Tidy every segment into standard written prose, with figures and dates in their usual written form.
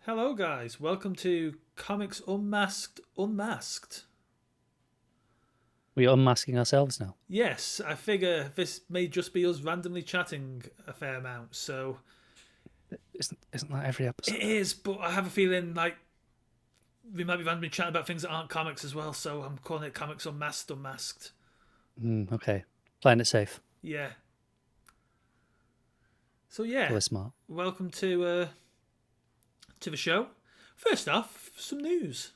Hello, guys. Welcome to Comics Unmasked. We're unmasking ourselves now. Yes, I figure this may just be us randomly chatting a fair amount, so Isn't that every it episode? is. But I have a feeling like we might be randomly chatting about things that aren't comics as well. So I'm calling it Comics Unmasked. Unmasked. Okay. Playing it safe. Yeah. So yeah, So we're smart. welcome to the show. First off, some news.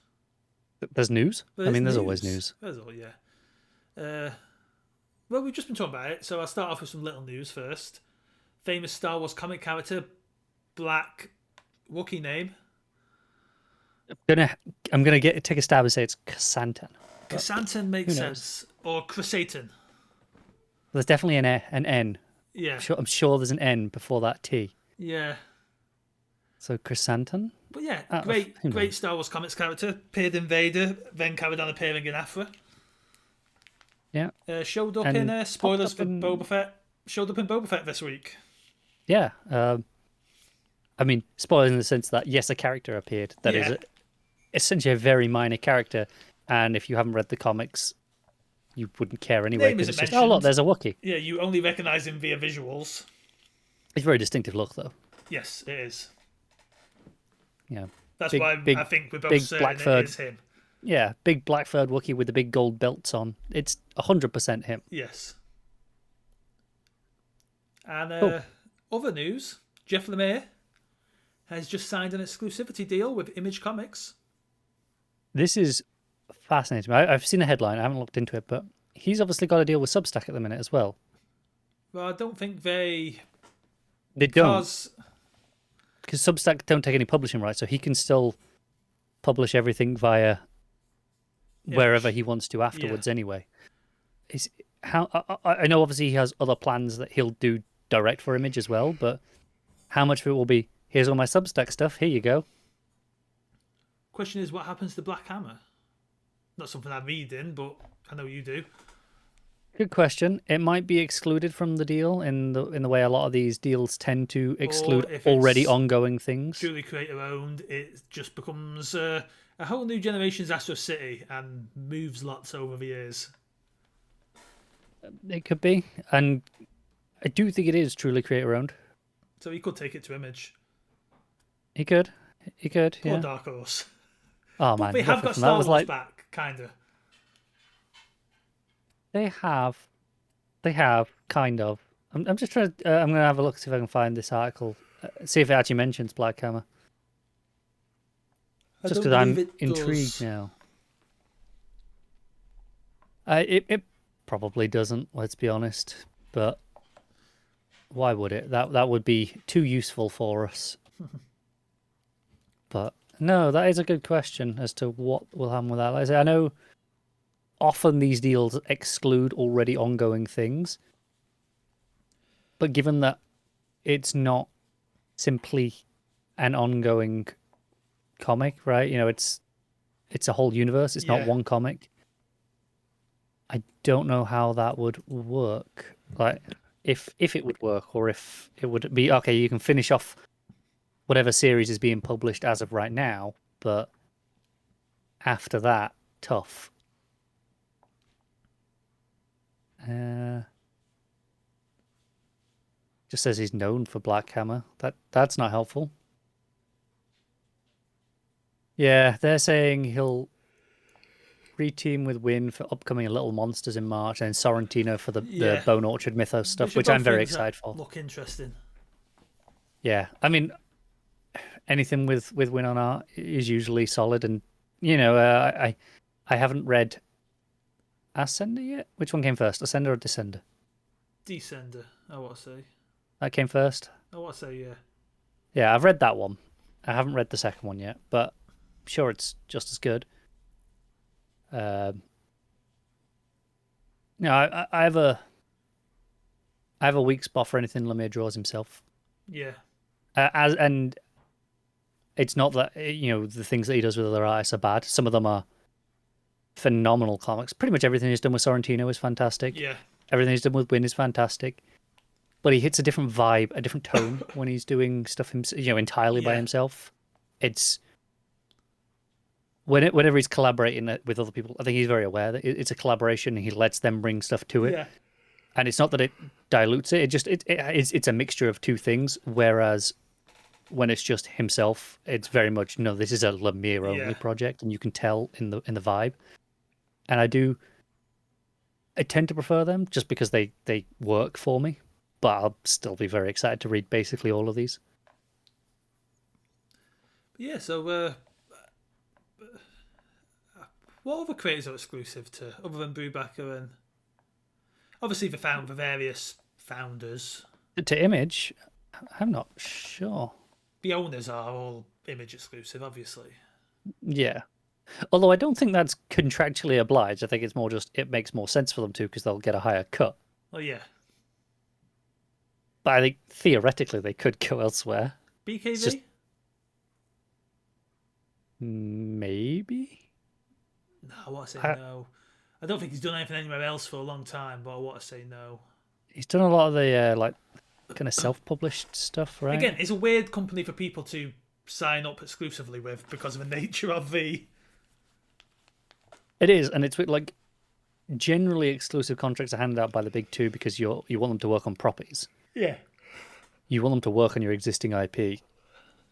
There's news? I There's mean, there's always news. news. There's all yeah. Uh, well, we've just been talking about it, so I'll start off with some little news first. Famous Star Wars comic character, Black Wookiee name, I'm gonna take a stab and say it's Kasantan. But Kasantan who makes knows? sense, or Krasatan. There's definitely an N. Yeah, I'm sure there's an N before that T. yeah. So Chrysanthemum? But yeah, Who great knows? Star Wars comics character. Appeared in Vader, then carried on appearing in Afra. Yeah. Showed up in And popped spoilers up for in Boba Fett. Showed up in Boba Fett this week. yeah. I mean, spoilers in the sense that yes, a character appeared that is Yeah, essentially a very minor character, and if you haven't read the comics, you wouldn't care anyway name because isn't it's just oh look, mentioned. there's a Wookiee. Yeah, you only recognise him via visuals. It's a very distinctive look though. Yes, it is. Yeah. That's Big, why I big, think we're both big certain black it furred. is him. Yeah, big black furred Wookiee with the big gold belts on. It's 100% him. Yes. And Cool. other news, Jeff Lemire has just signed an exclusivity deal with Image Comics. This is fascinating. I've seen the headline. I haven't looked into it, but he's obviously got a deal with Substack at the minute as well. Well, I don't think they They don't, because because Substack don't take any publishing rights, so he can still publish everything via wherever Image. he wants to Yeah. afterwards. Anyway, is how I know obviously he has other plans that he'll do direct for Image as well, but how much of it will be? Here's all my Substack stuff. Here you go. Question is, what happens to Black Hammer? Not something I'm reading, but I know you do. Good question. It might be excluded from the deal in the way a lot of these deals tend to exclude Or if already it's ongoing things. truly creator owned, it just becomes a whole new generation's Astro City and moves lots over the years. It could be, and I do think it is truly creator owned. So he could take it to Image. He could, Poor yeah. Dark Horse. Oh But man, they have got that Star was Wars like back, kinda. they have, kind of. I'm just trying to. I'm gonna have a look see if I can find this article. See if it actually mentions Black Hammer. I Just don't because I'm believe it intrigued does. now. It probably doesn't. Let's be honest. But why would it? That would be too useful for us. But no, that is a good question as to what will happen with that. Like I say, I know often these deals exclude already ongoing things, but given that it's not simply an ongoing comic, right? You know, it's a whole universe. It's not Yeah. one comic. I don't know how that would work. Like if it would work or if it would be okay, you can finish off whatever series is being published as of right now, but after that, tough. Uh, just says he's known for Black Hammer. That's not helpful. Yeah, they're saying he'll reteam with Win for upcoming Little Monsters in March, and Sorrentino for the Yeah. Bone Orchard Mythos stuff, Which are which I'm both very things that excited for. look interesting. Yeah, I mean, anything with Win on art is usually solid, and you know, I haven't read Ascender yet. Which one came first, Ascender or Descender? Descender, I want to say. That came first. I want to say, yeah. Yeah, I've read that one. I haven't read the second one yet, but I'm sure it's just as good. Um, you know, I have a weak spot for anything Lemire draws himself. Yeah. And it's not that you know the things that he does with other artists are bad. Some of them are phenomenal comics. Pretty much everything he's done with Sorrentino is fantastic. Yeah. Everything he's done with Win is fantastic. But he hits a different vibe, a different tone when he's doing stuff you know, entirely by Yeah. himself. it's whenever he's collaborating with other people, I think he's very aware that it's a collaboration and he lets them bring stuff to it. Yeah. And it's not that it dilutes it; it's a mixture of two things. Whereas when it's just himself, it's very much no. This is a Lemire only project, and you can tell in the vibe. And I tend to prefer them just because they work for me. But I'll still be very excited to read basically all of these. Yeah. So, what other creators are exclusive to other than Brubaker and obviously the various founders? To Image, I'm not sure. The owners are all Image exclusive, obviously. Yeah. Although I don't think that's contractually obliged. I think it's more just it makes more sense for them to because they'll get a higher cut. Oh, yeah. But I think theoretically they could go elsewhere. BKV? Just... Maybe? No, I want to say no. I don't think he's done anything anywhere else for a long time, but I want to say no. He's done a lot of the kind of self-published stuff, right? Again, it's a weird company for people to sign up exclusively with because of the nature of the... It is, and it's like generally exclusive contracts are handed out by the big two because you want them to work on properties. Yeah. You want them to work on your existing IP,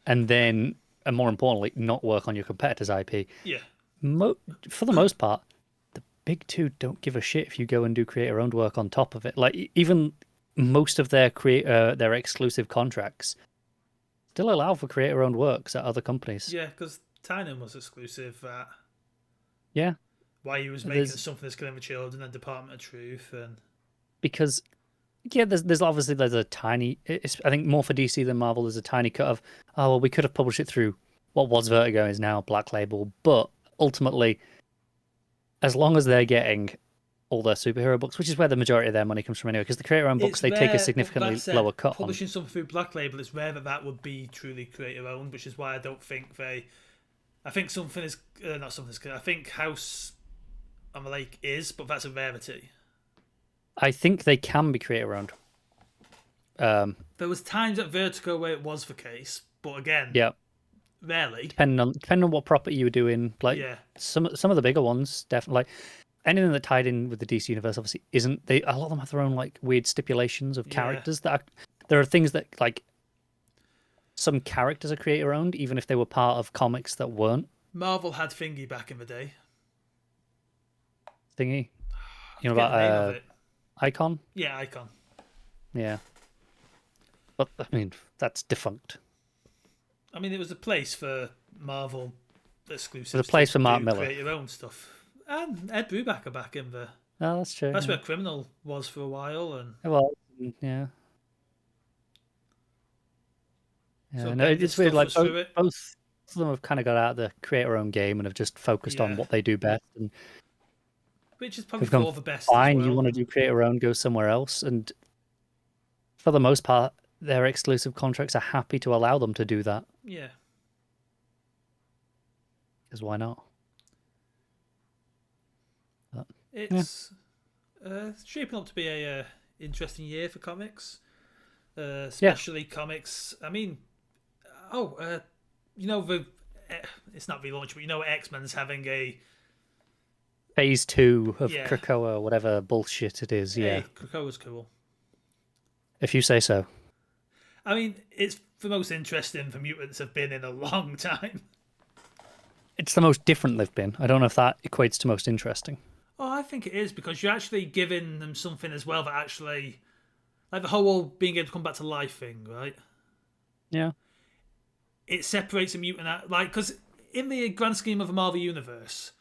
and then, and more importantly, not work on your competitor's IP. Yeah. For the most part, the big two don't give a shit if you go and do creator-owned work on top of it. Like even most of their exclusive contracts still allow for creator-owned works at other companies. Yeah, because Tynan was exclusive at... Yeah. Why he was making something that's killing the children and Department of Truth and... Because... Yeah, there's obviously a tiny. I think more for DC than Marvel. There's a tiny cut of we could have published it through what was Vertigo is now Black Label, but ultimately, as long as they're getting all their superhero books, which is where the majority of their money comes from anyway, because the creator-owned books they take a significantly lower cut. Publishing something through Black Label, it's rare that would be truly creator-owned, which is why I don't think they. I think something is not something is. I think House on the Lake is, but that's a rarity. I think they can be creator-owned. There was times at Vertigo where it was the case, but again, rarely. Depending on what property you were doing, like some of the bigger ones, definitely. Like anything that tied in with the DC universe, obviously isn't. A lot of them have their own like weird stipulations of characters there are things that like some characters are creator-owned, even if they were part of comics that weren't. Marvel had Thingy back in the day. Thingy, you know about the name of it. Icon? Yeah, Icon. Yeah. But, I mean, that's defunct. I mean, it was a place for Marvel exclusives. It was a place for Mark Miller. Create your own stuff. And Ed Brubaker back in there. Oh, that's true. That's where Criminal was for a while. And well, yeah. Yeah, so no, it's weird. Like, both of them have kind of got out of the creator-owned game and have just focused on what they do best. And which is probably for the best. Fine, as well. You want to do creator-owned, go somewhere else. And for the most part, their exclusive contracts are happy to allow them to do that. Yeah. Because why not? But, it's shaping up to be a interesting year for comics. Especially comics. I mean, you know, it's not relaunch, but you know, X-Men's having a Phase 2 of Krakoa, whatever bullshit it is. Yeah, Krakoa's cool. If you say so. I mean, it's the most interesting the mutants have been in a long time. It's the most different they've been. I don't know if that equates to most interesting. Oh, I think it is, because you're actually giving them something as well that actually... Like the whole being able to come back to life thing, right? Yeah. It separates a mutant out... Like, because in the grand scheme of the Marvel Universe,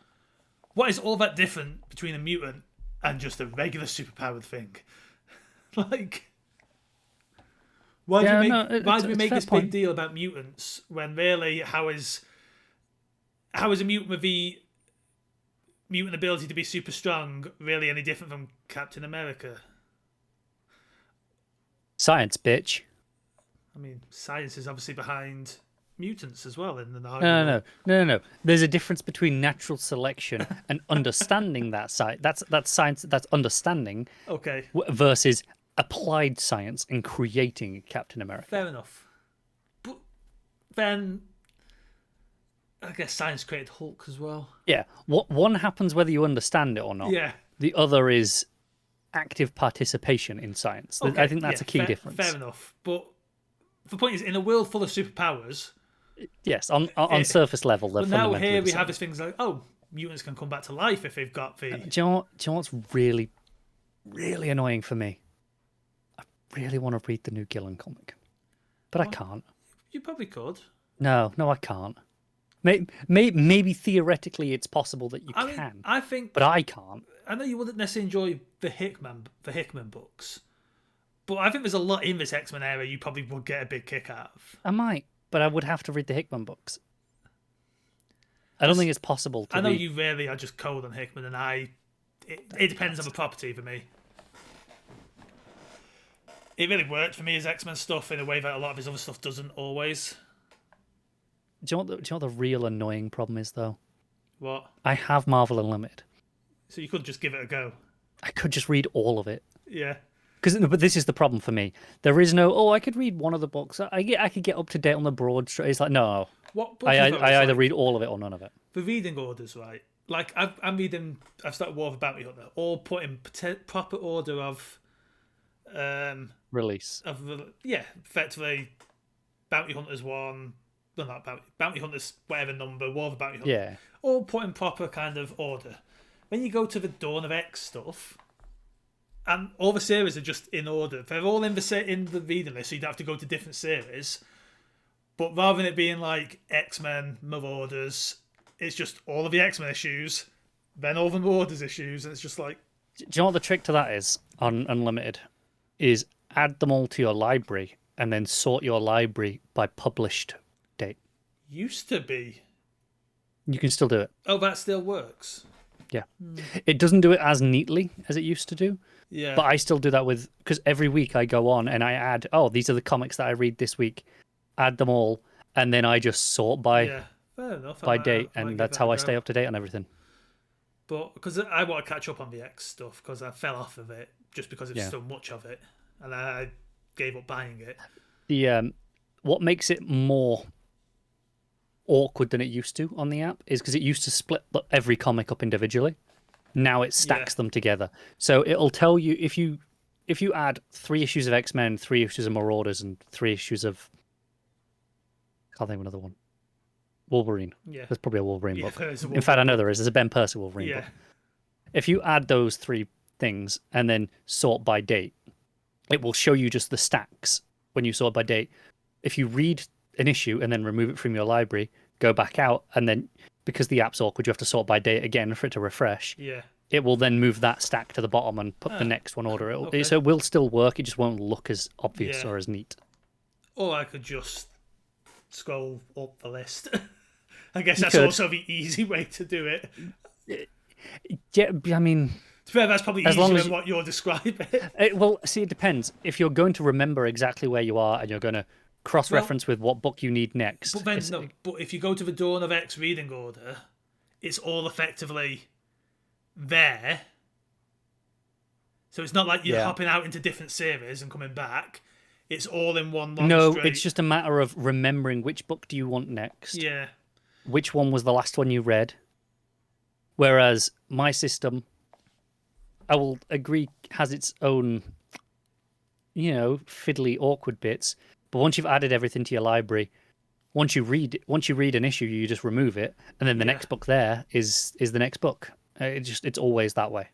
what is all that different between a mutant and just a regular superpowered thing? Like... Why do we make this big deal about mutants when really how is a mutant with the mutant ability to be super strong really any different from Captain America? Science, bitch. I mean, science is obviously behind mutants as well in the No. There's a difference between natural selection and understanding that science. That's science. That's understanding. Okay. Versus applied science and creating Captain America. Fair enough. But then I guess science created Hulk as well. Yeah, what one happens whether you understand it or not. Yeah. The other is active participation in science. Okay. I think that's Yeah. a key Fair, difference. fair enough. But the point is, in a world full of superpowers, Yes, on surface level, they're but now fundamentally here the we same. have this things like, oh, mutants can come back to life if they've got the. Do you know what's really, really annoying for me? I really want to read the new Gillen comic, but I can't. You probably could. No, I can't. Maybe theoretically it's possible that you I can, mean, I think. but I can't. I know you wouldn't necessarily enjoy the Hickman books, but I think there's a lot in this X-Men era you probably would get a big kick out of. I might, but I would have to read the Hickman books. I don't think it's possible to I know read. you really are just cold on Hickman, and it depends on the property for me. It really worked for me as X-Men stuff in a way that a lot of his other stuff doesn't always. Do you know what the real annoying problem is, though? What? I have Marvel Unlimited. So you could just give it a go. I could just read all of it. Yeah. But this is the problem for me. There is no, I could read one of the books. I could get up to date on the broad. It's like, no. What book I is that? either read all of it or none of it. The reading orders, right? Like, I'm reading, I've started War of the Bounty Hunter, all put in proper order of. Release. Effectively, Bounty Hunters 1. No, not Bounty Hunters, whatever number, War of the Bounty Hunter. Yeah. All put in proper kind of order. When you go to the Dawn of X stuff, and all the series are just in order. They're all in the reading list, so you don't have to go to different series. But rather than it being like X-Men, Marauders, it's just all of the X-Men issues, then all the Marauders issues, and it's just like... Do you know what the trick to that is on Unlimited? Is add them all to your library and then sort your library by published date. Used to be. You can still do it. Oh, that still works? Yeah. It doesn't do it as neatly as it used to do. Yeah. But I still do that because every week I go on and I add, these are the comics that I read this week, add them all, and then I just sort by fair enough. by date, and that's how I stay up to date on everything. But because I want to catch up on the X stuff, because I fell off of it just because it's so much of it, and I gave up buying it. The what makes it more awkward than it used to on the app is because it used to split every comic up individually. Now it stacks them together, so it'll tell you if you add 3 issues of X-Men, 3 issues of Marauders, and 3 issues of I can't think of another one. Wolverine. Yeah, there's probably a Wolverine book. Wolverine in fact, I know there is. There's a Ben Percy Wolverine book. Yeah. If you add those 3 things and then sort by date, it will show you just the stacks when you sort by date. If you read an issue and then remove it from your library, go back out, and then because the app's awkward, you have to sort by date again for it to refresh. Yeah. It will then move that stack to the bottom and put the next one order. So it will still work. It just won't look as obvious or as neat. Or I could just scroll up the list. I guess that's also the easy way to do it. Yeah, I mean... That's probably easier than what you're describing. Well, see, it depends. If you're going to remember exactly where you are and you're going to cross-reference with what book you need next... But then, but if you go to the Dawn of X reading order, it's all effectively there. So it's not like you're hopping out into different series and coming back. It's all in one long straight. It's just a matter of remembering which book do you want next. Yeah. Which one was the last one you read. Whereas my system, I will agree, has its own, fiddly, awkward bits. But once you've added everything to your library, once you read an issue, you just remove it, and then the next book there is the next book. It's always that way.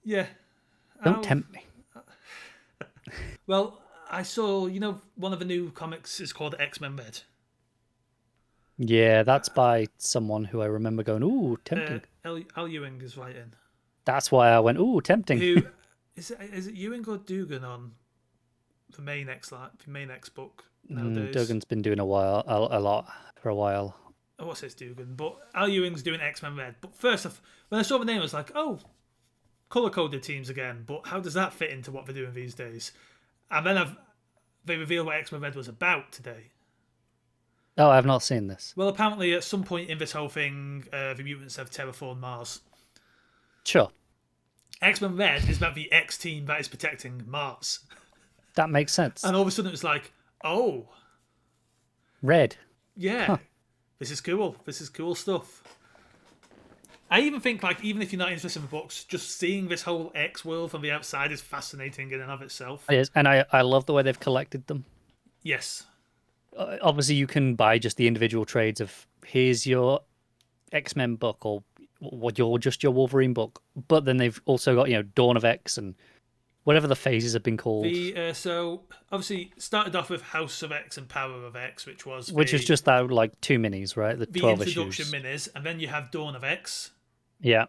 Yeah. Don't tempt me. Well, I saw, one of the new comics is called XMen Red. Yeah, that's by someone who I remember going, ooh, tempting. Al Ewing is writing. That's why I went, ooh, tempting. Who is it Ewing or Dugan on the main X book nowadays? Dugan's been doing a lot for a while. Oh, what's his Dugan? But Al Ewing's doing XMen Red. But first off, when I saw the name, I was like, oh, colour-coded teams again. But how does that fit into what they're doing these days? And then they revealed what XMen Red was about today. Oh, I've not seen this. Well, apparently at some point in this whole thing, the mutants have terraformed Mars. Sure. XMen Red is about the X team that is protecting Mars. That makes sense. And all of a sudden it was like, oh. Red. Yeah, this is cool. This is cool stuff. I even think, like, even if you're not interested in books, just seeing this whole X world from the outside is fascinating in and of itself. It is, and I love the way they've collected them. Yes. Obviously, you can buy just the individual trades of here's your X-Men book or what your Wolverine book, but then they've also got Dawn of X and whatever the phases have been called. So obviously started off with House of X and Power of X, which was just that like 2 minis, right? The 12 introduction issues. minis, and then you have Dawn of X. Yeah.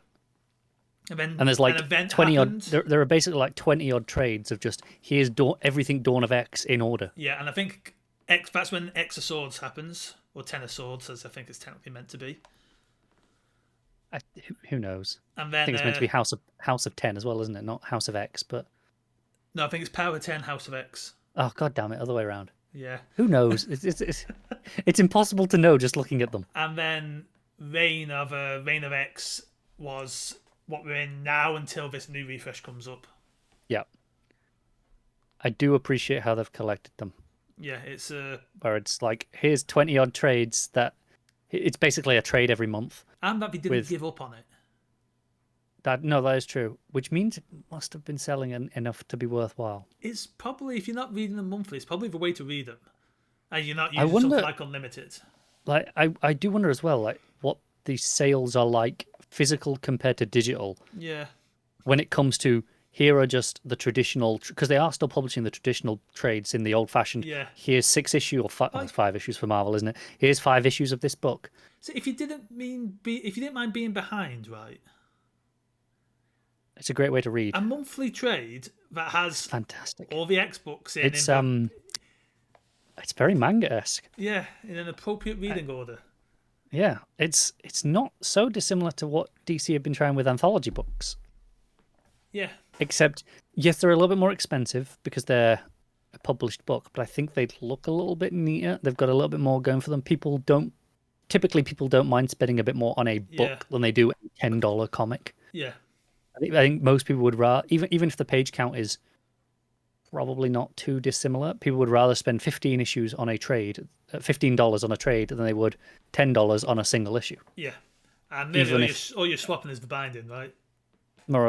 And then there's like an event 20 happened. odd. There are basically like 20 odd trades of just here's everything Dawn of X in order. Yeah, and I think that's when X of Swords happens, or Ten of Swords, as I think it's technically meant to be. Who knows? And then I think it's meant to be House of 10 as well, isn't it? Not House of X, but no, I think it's Power 10, House of X. Oh god damn it, other way around. Yeah. Who knows? It's impossible to know just looking at them. And then Reign of X was what we're in now until this new refresh comes up. Yeah. I do appreciate how they've collected them. Yeah, it's where it's like here's 20 odd trades that it's basically a trade every month. And that they didn't give up on it. That is true, which means it must have been selling enough to be worthwhile. It's probably, if you're not reading them monthly, it's probably the way to read them, and you're not using something like Unlimited. Like I do wonder as well, like what the sales are like physical compared to digital. Yeah. When it comes to here are just the traditional, because they are still publishing the traditional trades in the old-fashioned. Yeah. Here's 6 issue or 5 issues for Marvel, isn't it? Here's 5 issues of this book. So if you didn't mind being behind, right? It's a great way to read. A monthly trade that has fantastic all the X books in. It's very manga-esque. Yeah, in an appropriate reading order. Yeah, it's not so dissimilar to what DC have been trying with anthology books. Yeah. Except, yes, they're a little bit more expensive because they're a published book, but I think they'd look a little bit neater. They've got a little bit more going for them. People don't mind spending a bit more on a book than they do a $10 comic. Yeah. I think most people would rather, even if the page count is probably not too dissimilar, people would rather spend 15 issues on a trade, $15 on a trade, than they would $10 on a single issue. Yeah, and maybe all you're swapping is the binding, right?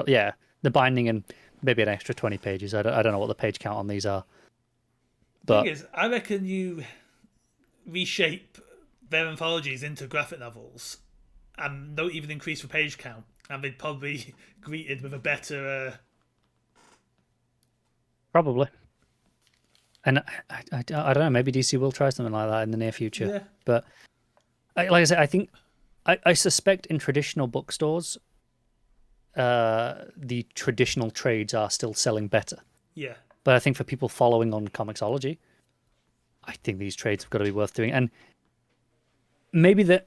Yeah, the binding and maybe an extra 20 pages. I don't know what the page count on these are. But the thing is, I reckon you reshape their anthologies into graphic novels and don't even increase the page count, and they'd probably be greeted with a better... Probably. And I don't know, maybe DC will try something like that in the near future. Yeah. But like I said, I think I suspect in traditional bookstores, the traditional trades are still selling better. Yeah. But I think for people following on Comixology, I think these trades have got to be worth doing. And maybe they're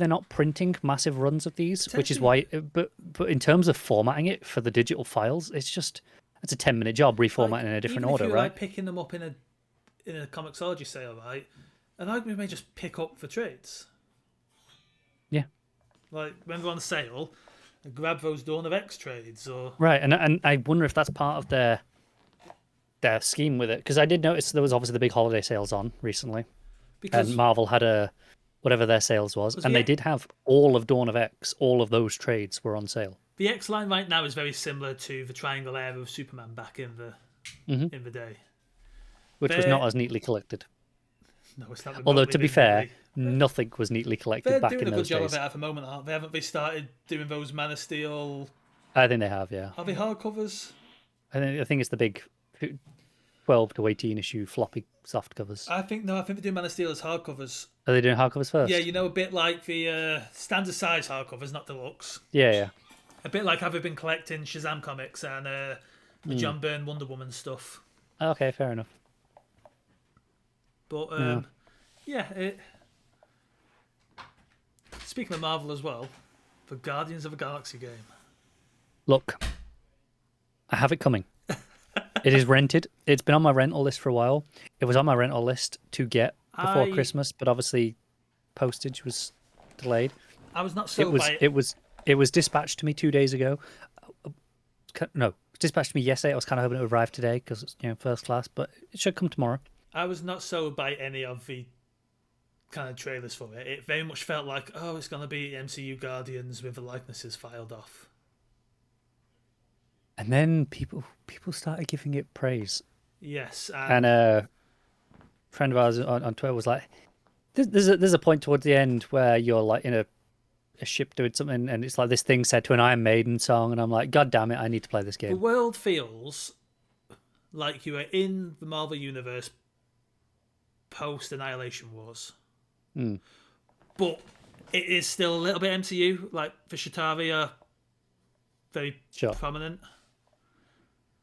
not printing massive runs of these, which is why. But in terms of formatting it for the digital files, it's a 10-minute job reformatting in a different order, right? right? Picking them up in a Comixology sale, right? And I may just pick up for trades. Yeah. Like when they're on sale, grab those Dawn of X trades, or right. And I wonder if that's part of their scheme with it, because I did notice there was obviously the big holiday sales on recently, and Marvel had whatever their sales was, and they did have all of Dawn of X, all of those trades were on sale. The X line right now is very similar to the Triangle Era of Superman back in the day, which was not as neatly collected. No, it's not. Although to be fair, nothing was neatly collected back in those days. They're doing a good job of it at the moment, aren't they? Haven't they started doing those Man of Steel? I think they have, yeah. Are they hardcovers? I think it's the big 12 to 18 issue floppy soft covers. I think they're doing Man of Steel as hardcovers. Are they doing hardcovers first? Yeah, a bit like the standard size hardcovers, not deluxe. Yeah. A bit like how they've been collecting Shazam comics and the John Byrne Wonder Woman stuff. Okay, fair enough. But speaking of Marvel as well, the Guardians of the Galaxy game. Look, I have it coming. It is rented. It's been on my rental list for a while. It was on my rental list to get before Christmas, but obviously postage was delayed. I was not sold by it. It was dispatched to me 2 days ago. No, it was dispatched to me yesterday. I was kind of hoping it would arrive today because it's first class, but it should come tomorrow. I was not sold by any of the kind of trailers for it, it very much felt like, oh, it's going to be MCU Guardians with the likenesses filed off. And then people started giving it praise. Yes, And a friend of ours on Twitter was like, "There's a point towards the end where you're like in a ship doing something, and it's like this thing said to an Iron Maiden song, and I'm like, God damn it, I need to play this the game." world feels like you are in the Marvel Universe post Annihilation Wars. But it is still a little bit MCU. Like, the Chitauri are very prominent.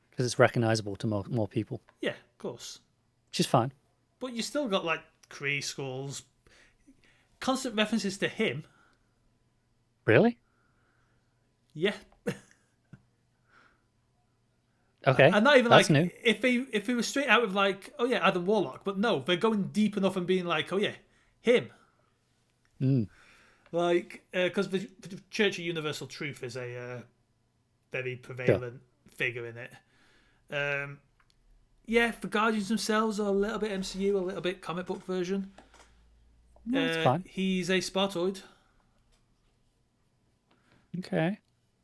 Because it's recognisable to more people. Yeah, of course. Which is fine. But you still got, like, Kree skulls. Constant references to him. Really? Yeah. Okay. And not even that's like new. If he was straight out with like, oh yeah, Adam Warlock, but no, they're going deep enough and being like, oh yeah, him. Like, because the Church of Universal Truth is a very prevalent figure in it. Yeah, the Guardians themselves are a little bit MCU, a little bit comic book version. No, it's fine. He's a Spartoid. Okay.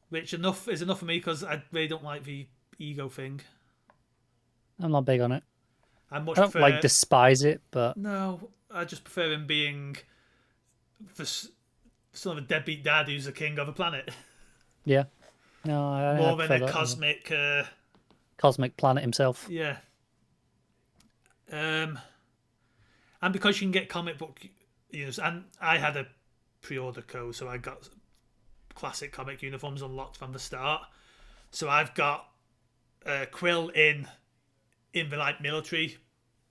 Which is enough for me because I really don't like the ego thing. I'm not big on it. I don't like despise it, but no, I just prefer him being the son of a deadbeat dad who's the king of a planet. Yeah. No, I more than a cosmic planet himself. Yeah. And because you can get comic book, and I had a pre-order code, so I got classic comic uniforms unlocked from the start. So I've got Quill in the like military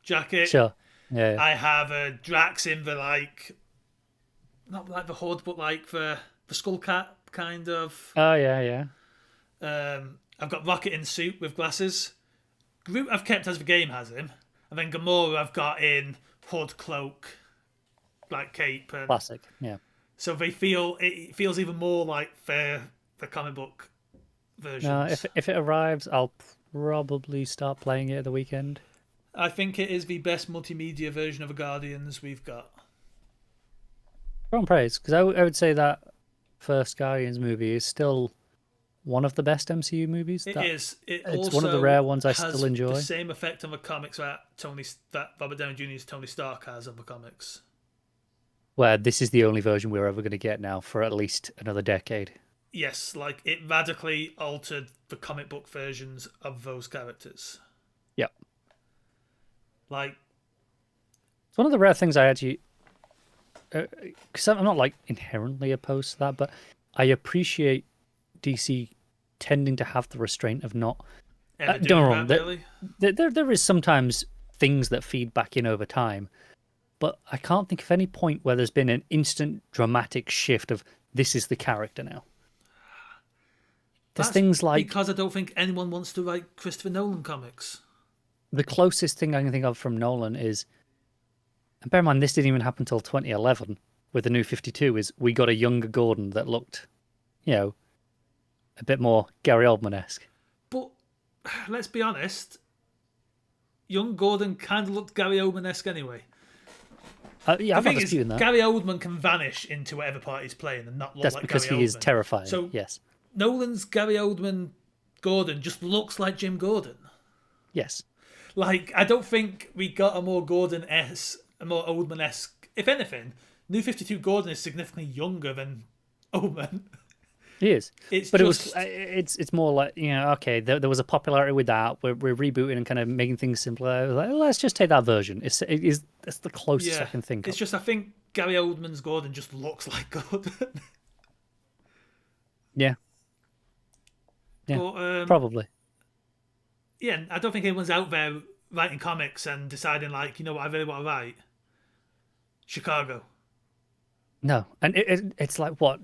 jacket. Sure. Yeah. I have a Drax in the like, not like the hood, but like the skull cap kind of. Oh yeah. I've got Rocket in suit with glasses. Groot I've kept as the game has him, and then Gamora I've got in hood, cloak, like cape. And classic. Yeah. So it feels even more like the comic book versions. No, if it arrives, I'll probably start playing it at the weekend. I think it is the best multimedia version of the Guardians we've got. On praise, because I would say that first Guardians movie is still one of the best MCU movies. It's also one of the rare ones I still enjoy. The same effect on the comics that Robert Downey Jr.'s Tony Stark has on the comics. Where this is the only version we're ever going to get now for at least another decade. Yes, like it radically altered the comic book versions of those characters. Yep. Like, it's one of the rare things I actually, because I'm not like inherently opposed to that, but I appreciate DC tending to have the restraint of not. Don't get me wrong, really? there is sometimes things that feed back in over time. But I can't think of any point where there's been an instant dramatic shift of this is the character now. There's things like... Because I don't think anyone wants to write Christopher Nolan comics. The closest thing I can think of from Nolan is... And bear in mind, this didn't even happen until 2011 with the New 52, is we got a younger Gordon that looked, a bit more Gary Oldman-esque. But let's be honest, young Gordon kind of looked Gary Oldman-esque anyway. Yeah, I'm not disputing that. Gary Oldman can vanish into whatever part he's playing and not look like Gary Oldman. That's because he is terrifying, so yes. Nolan's Gary Oldman Gordon just looks like Jim Gordon. Yes. Like, I don't think we got a more Gordon-esque, a more Oldman-esque... If anything, New 52 Gordon is significantly younger than Oldman. He is. It's more like, okay, there was a popularity with that. We're rebooting and kind of making things simpler. I was like, let's just take that version. It's the closest I can think of. It's just, I think Gary Oldman's Gordon just looks like Gordon. Yeah. Yeah, but, probably. Yeah, I don't think anyone's out there writing comics and deciding, like, what I really want to write? Chicago. No, and it's like, what?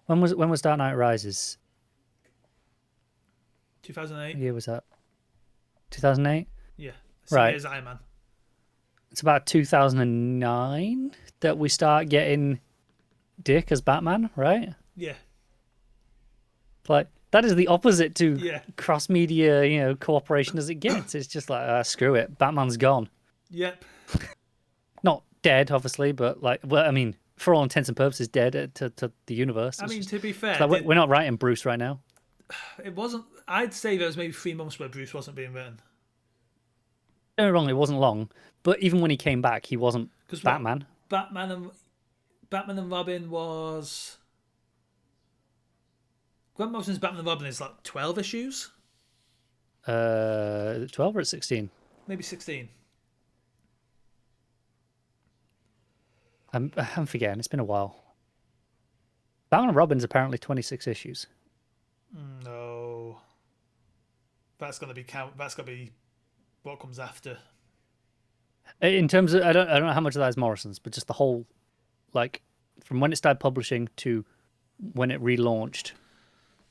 When was Dark Knight Rises? 2008. What year was that? 2008? Yeah. Right. Here's Iron Man. It's about 2009 that we start getting Dick as Batman, right? Yeah. Like, that is the opposite to cross-media, cooperation as it gets. It's just like, screw it. Batman's gone. Yep. Not dead, obviously, but like, well, I mean, for all intents and purposes, dead to the universe. I mean, to be fair, like, we're not writing Bruce right now. it wasn't. I'd say there was maybe 3 months where Bruce wasn't being written. Don't get me wrong, it wasn't long, but even when he came back, he wasn't Batman. Batman and Robin was. Grant Morrison's Batman and Robin is like 12 issues. 12 or 16? Maybe 16. I'm forgetting. It's been a while. Batman and Robin's apparently 26 issues. No, that's gonna be That's gonna be what comes after. In terms of, I don't know how much of that is Morrison's, but just the whole, like, from when it started publishing to when it relaunched.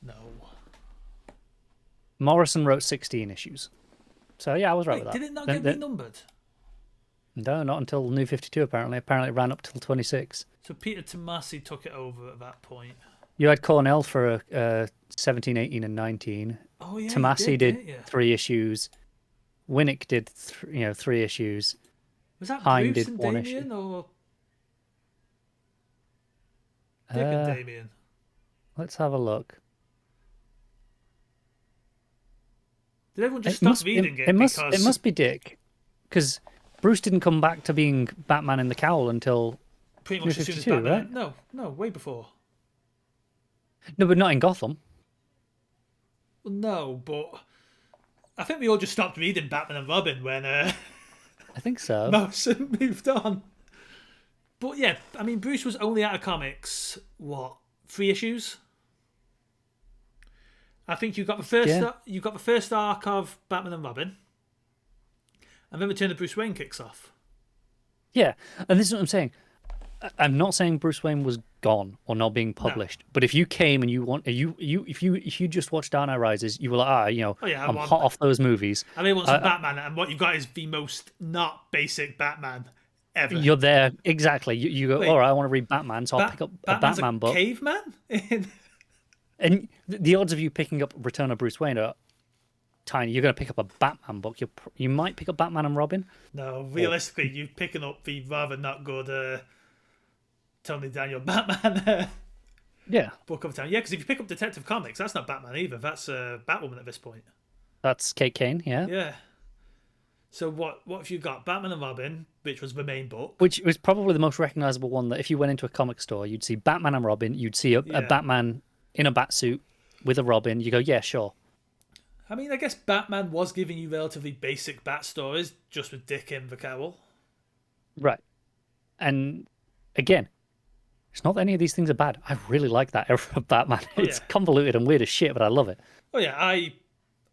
No. Morrison wrote 16 issues. So yeah, I was right with that. Did it not get renumbered? No, not until New 52, apparently. Apparently it ran up till 26. So Peter Tomasi took it over at that point. You had Cornell for 17, 18, and 19. Oh, yeah. Tomasi did 3 issues. Winnick did 3 issues. Was that Hine Bruce did and 1 Damien issue. or Dick and Damien? Let's have a look. Did everyone just stop reading it? It must be Dick, because Bruce didn't come back to being Batman in the cowl until pretty much as soon as Batman. Right? No, way before. No, but not in Gotham. Well, no, but I think we all just stopped reading Batman and Robin when I think so. Morrison moved on. But yeah, I mean, Bruce was only out of comics, 3 issues? I think you got the first arc of Batman and Robin, and then Return of Bruce Wayne kicks off. Yeah, and this is what I'm saying. I'm not saying Bruce Wayne was gone or not being published, but if you came and if you just watched Dark Knight Rises, you were like, I'm hot off those movies. I really want some Batman, and what you've got is the most not basic Batman ever. You're there exactly. You go, all right, I want to read Batman, so I'll pick up a Batman book. Caveman. And the odds of you picking up Return of Bruce Wayne are tiny. You're going to pick up a Batman book. You might pick up Batman and Robin. No, realistically, you're picking up the rather not good Tony Daniel Batman book of time. Yeah, because if you pick up Detective Comics, that's not Batman either. That's Batwoman at this point. That's Kate Kane, yeah. Yeah. So what have you got? Batman and Robin, which was the main book. Which was probably the most recognizable one, that if you went into a comic store, you'd see Batman and Robin, you'd see a Batman in a bat suit with a Robin. You go, yeah, sure. I mean, I guess Batman was giving you relatively basic bat stories, just with Dick in the cowl. Right. And again, it's not that any of these things are bad. I really like that era of Batman. It's convoluted and weird as shit, but I love it. Oh yeah,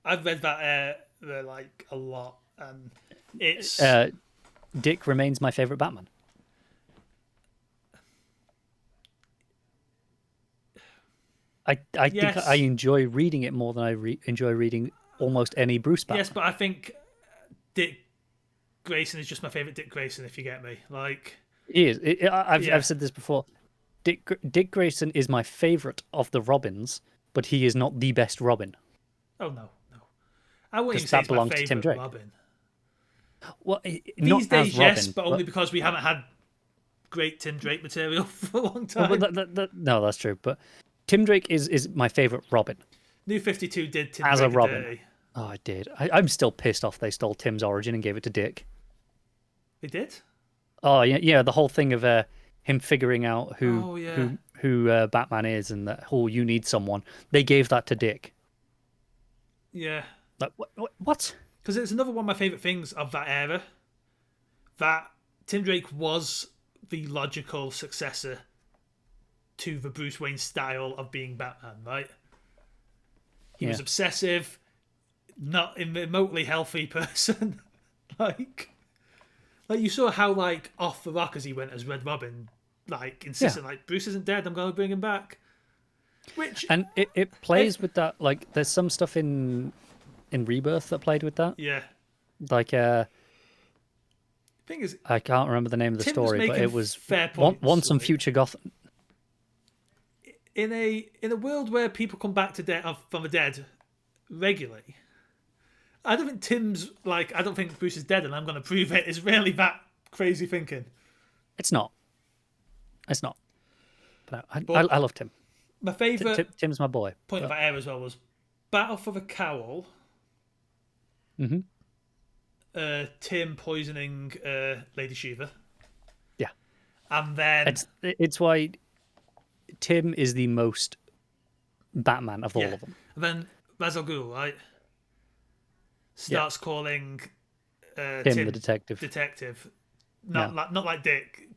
I've read that like a lot, and it's Dick remains my favorite Batman. I think I enjoy reading it more than I enjoy reading almost any Bruce Batman. Yes, but I think Dick Grayson is just my favourite Dick Grayson, if you get me. Like, he is. I've said this before. Dick Grayson is my favourite of the Robins, but he is not the best Robin. Oh no. I wouldn't even say he's my favourite Robin. Well, these days, yes, but only because we haven't had great Tim Drake material for a long time. No, that's true. But Tim Drake is my favourite Robin. New 52 did Tim as Drake a Robin. Dirty. Oh, I did. I'm still pissed off they stole Tim's origin and gave it to Dick. They did? Oh yeah, the whole thing of him figuring out who Batman is and that you need someone. They gave that to Dick. Yeah. Like what? Because it's another one of my favourite things of that era. That Tim Drake was the logical successor to the Bruce Wayne style of being Batman, right? He was obsessive, not a remotely healthy person. like you saw how like off the rockers he went as Red Robin, like insistent like Bruce isn't dead, I'm gonna bring him back. And it plays with that, like there's some stuff in Rebirth that played with that. Yeah. Like thing is, I can't remember the name of the story, but it was fair points, once some future Gotham. In a world where people come back from the dead regularly, I don't think Tim's like, I don't think Bruce is dead and I'm going to prove it is really that crazy thinking. It's not. It's not. But But I love Tim. my favourite Tim's my boy. point of that era as well was Battle for the Cowl. Mm-hmm. Tim poisoning Lady Shiva. Yeah. And then it's why Tim is the most Batman of all of them. And then Ra's al Ghul, right, starts calling Tim the detective. Not like Dick.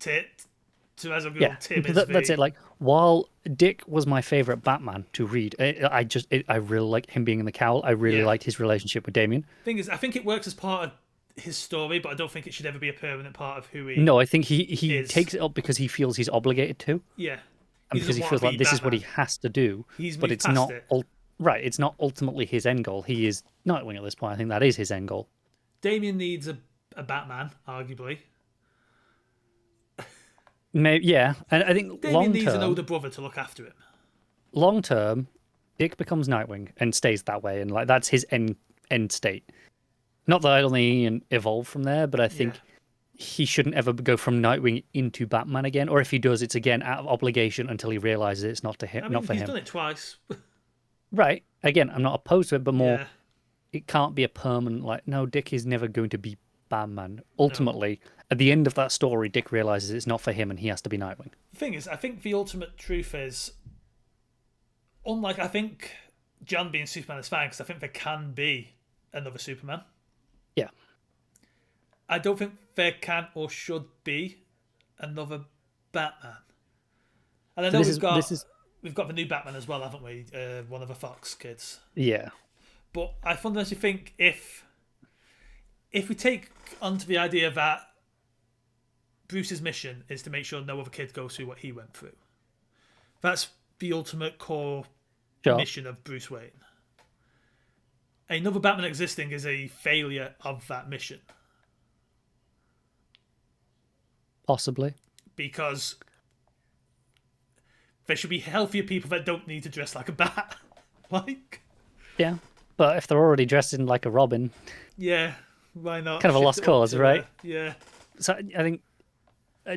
To Ra's al Ghul, Yeah, Tim is that's it. Like, while Dick was my favorite Batman to read, I really like him being in the cowl. I really liked his relationship with Damien. Thing is, I think it works as part of his story, but I don't think it should ever be a permanent part of who he. No, I think he takes it up because he feels he's obligated to. Yeah, and because he feels like this is what he has to do. But it's not right. It's not ultimately his end goal. He is Nightwing at this point. I think that is his end goal. Damien needs a Batman, arguably. Maybe, yeah, and I think Damien needs an older brother to look after him. Long term, Dick becomes Nightwing and stays that way, and like that's his end state. Not that I don't think he can evolve from there, but I think he shouldn't ever go from Nightwing into Batman again. Or if he does, it's again out of obligation until he realizes it's not to him, I mean, not for him. He's done it twice. Right. Again, I'm not opposed to it, but more, it can't be a permanent. Like, no, Dick is never going to be Batman. Ultimately, at the end of that story, Dick realizes it's not for him, and he has to be Nightwing. The thing is, I think the ultimate truth is, unlike I think John being Superman is fine because I think there can be another Superman. Yeah. I don't think there can or should be another Batman. And I know we've got the new Batman as well, haven't we? One of the Fox kids. Yeah. But I fundamentally think if we take onto the idea that Bruce's mission is to make sure no other kid goes through what he went through, that's the ultimate core mission of Bruce Wayne. Another Batman existing is a failure of that mission. Possibly. Because there should be healthier people that don't need to dress like a bat. Yeah. But if they're already dressed in like a Robin. Yeah, why not? Kind of a lost cause, right? Yeah. So I think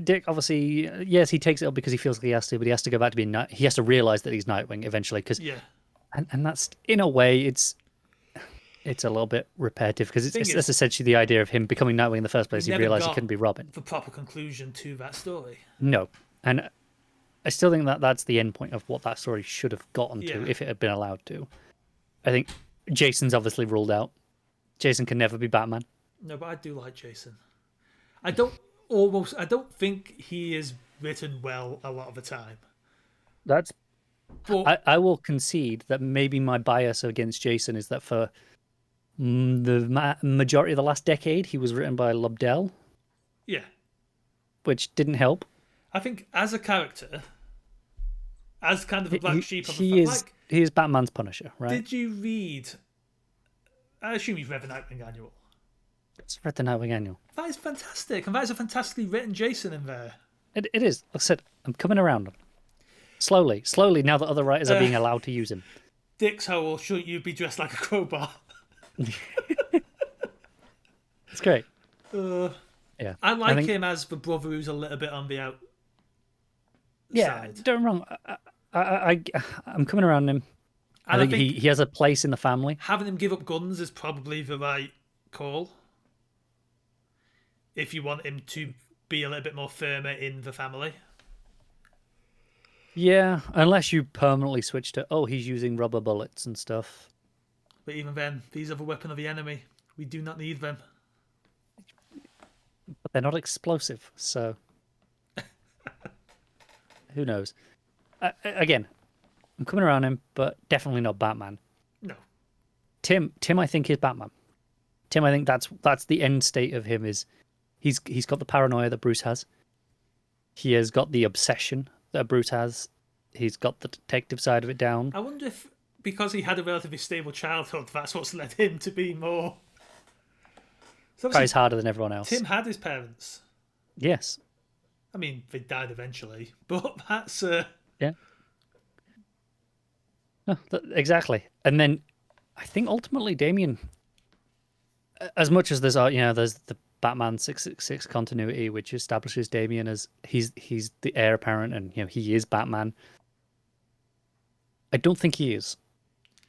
Dick, obviously, yes, he takes it up because he feels like he has to, but he has to go back to being he has to realize that he's Nightwing eventually. And that's, in a way, it's a little bit repetitive because that's essentially the idea of him becoming Nightwing in the first place. He realized he couldn't be Robin. The proper conclusion to that story. No. And I still think that that's the end point of what that story should have gotten to if it had been allowed to. I think Jason's obviously ruled out. Jason can never be Batman. No, but I do like Jason. I don't think he is written well a lot of the time. I will concede that maybe my bias against Jason is that for the majority of the last decade, he was written by Lobdell. Yeah. Which didn't help. I think as a character, as kind of the black sheep of he is Batman's Punisher, right? Did you read... I assume you've read the Nightwing Annual. It's read the Nightwing Annual. That is fantastic. And that is a fantastically written Jason in there. It is. Like I said, I'm coming around. Slowly, now that other writers are being allowed to use him. Dick's Hole, shouldn't you be dressed like a crowbar? It's great. Yeah. I like him as the brother who's a little bit on the outside. Yeah, don't wrong. I'm coming around him. I think he has a place in the family. Having him give up guns is probably the right call. If you want him to be a little bit more firmer in the family. Yeah, unless you permanently switch to, he's using rubber bullets and stuff. But even then, these are the weapon of the enemy. We do not need them. But they're not explosive, so... Who knows? Again, I'm coming around him, but definitely not Batman. No. Tim, I think, is Batman. Tim, I think that's the end state of him is he's got the paranoia that Bruce has. He has got the obsession that Bruce has. He's got the detective side of it down. I wonder if, because he had a relatively stable childhood, that's what's led him to be more... Tries harder than everyone else. Tim had his parents. Yes. I mean, they died eventually, but that's... Yeah. No, exactly. And then I think ultimately Damien, as much as there's the Batman 666 continuity, which establishes Damian as he's the heir apparent, and he is Batman. I don't think he is,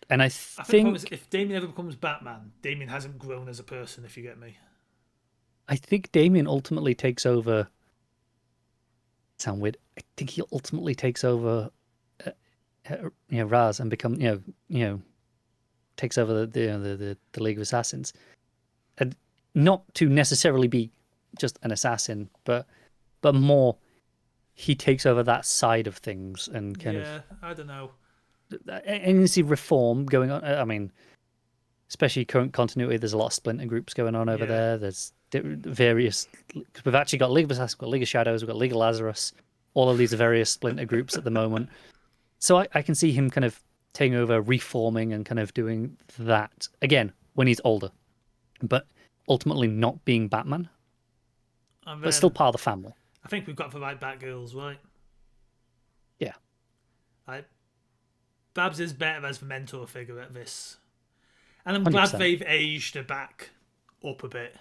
and I think the think problem is if Damian ever becomes Batman, Damian hasn't grown as a person. If you get me. I think Damian ultimately takes over. Sound weird. I think he ultimately takes over, Raz and become takes over the League of Assassins, and not to necessarily be just an assassin, but more he takes over that side of things and kind of. I don't know. And you see reform going on. I mean, especially current continuity. There's a lot of splinter groups going on over there. There's various. We've actually got League of Assassins, we've got League of Shadows, we've got League of Lazarus. All of these are various splinter groups at the moment. So I can see him kind of taking over, reforming, and kind of doing that again when he's older, but ultimately not being Batman, but still part of the family. I think we've got the right Batgirls, right? Yeah. Babs is better as the mentor figure at this. And I'm 100%. glad they've aged her back up a bit.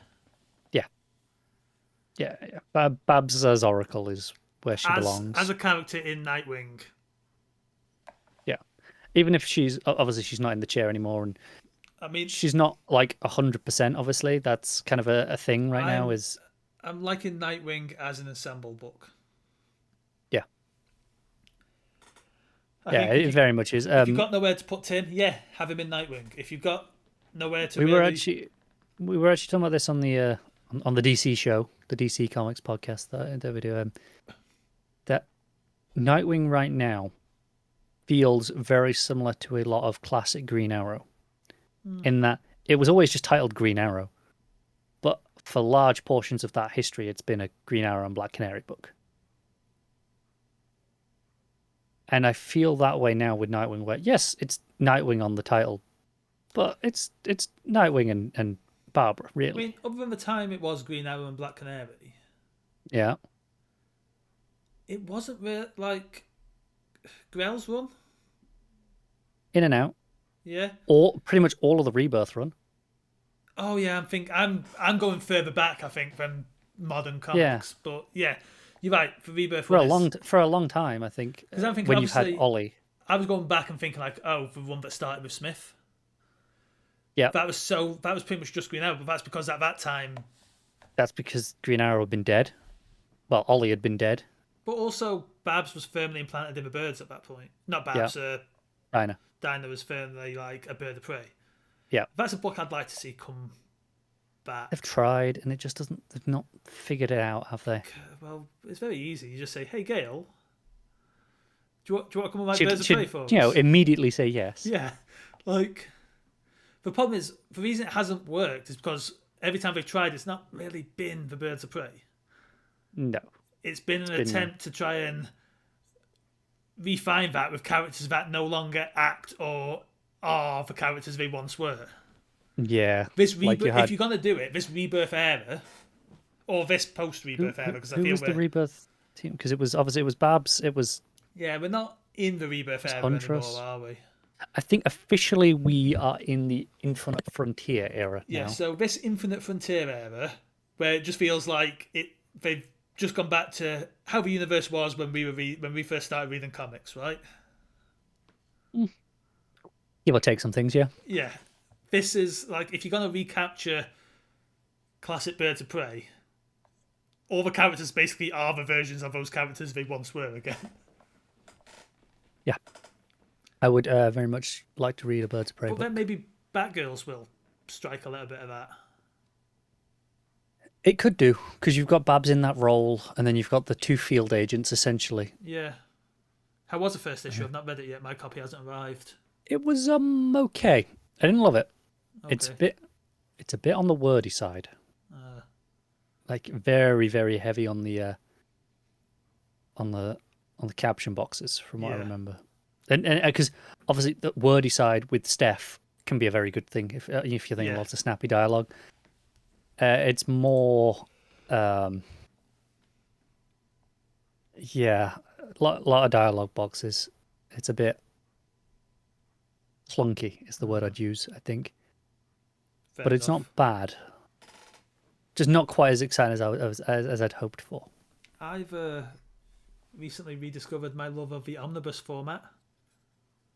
Yeah. Babs as Oracle is where she belongs. As a character in Nightwing. Yeah. Even if she's not in the chair anymore, and I mean, she's not like 100%. Obviously, that's kind of a thing right now. I'm liking Nightwing as an ensemble book. Yeah. It very much is. If you've got nowhere to put Tim, have him in Nightwing. If you've got nowhere to, we were actually talking about this on the DC show, the DC Comics podcast that we do. That Nightwing right now feels very similar to a lot of classic Green Arrow, in that it was always just titled Green Arrow, but for large portions of that history, it's been a Green Arrow and Black Canary book. And I feel that way now with Nightwing, where yes, it's Nightwing on the title, but it's Nightwing and Barbara, really. I mean, other than the time it was Green Arrow and Black Canary. Yeah. It wasn't really like Grell's run. In and out. Yeah. Or pretty much all of the Rebirth run. Oh yeah, I'm going further back, I think, than modern comics. Yeah. But yeah, you're right. For Rebirth for a long time, I think. Because I'm thinking when you've had Ollie. I was going back and thinking like, the one that started with Smith. Yeah. That was pretty much just Green Arrow, but that's because at that time. That's because Green Arrow had been dead. Well, Ollie had been dead. But also, Babs was firmly implanted in the birds at that point. Not Babs, Dinah. Dinah was firmly like a bird of prey. Yeah. That's a book I'd like to see come back. They've tried, and it just doesn't. They've not figured it out, have they? Well, it's very easy. You just say, "Hey, Gail, do you want to come and write Birds of Prey for us?" Immediately say yes. Yeah, like the problem is the reason it hasn't worked is because every time they've tried, it's not really been the Birds of Prey. No. It's been an attempt to try and refine that with characters that no longer act or are the characters they once were. Yeah. This if you're gonna do it, this Rebirth era, or this post-Rebirth era, because I feel who was the Rebirth team? Because it was Babs. It was. Yeah, we're not in the Rebirth era anymore, are we? I think officially we are in the Infinite Frontier era now. Yeah, so this Infinite Frontier era, where it just feels like they've just gone back to how the universe was when we first started reading comics, right? Give or take some things, yeah. Yeah. This is like, if you're going to recapture classic Birds of Prey, all the characters basically are the versions of those characters they once were again. Yeah. I would very much like to read a Birds of Prey book. Then maybe Batgirls will strike a little bit of that. It could do, because you've got Babs in that role, and then you've got the two field agents, essentially. Yeah. How was the first issue? I've not read it yet. My copy hasn't arrived. It was okay. I didn't love it. Okay. It's a bit on the wordy side. Like very, very heavy on the caption boxes, from what I remember. And because obviously the wordy side with Steph can be a very good thing if you're thinking lots of snappy dialogue. It's more, lot of dialogue boxes. It's a bit clunky is the word I'd use, I think. But it's not bad. just not quite as exciting as I'd hoped for. I've recently rediscovered my love of the Omnibus format.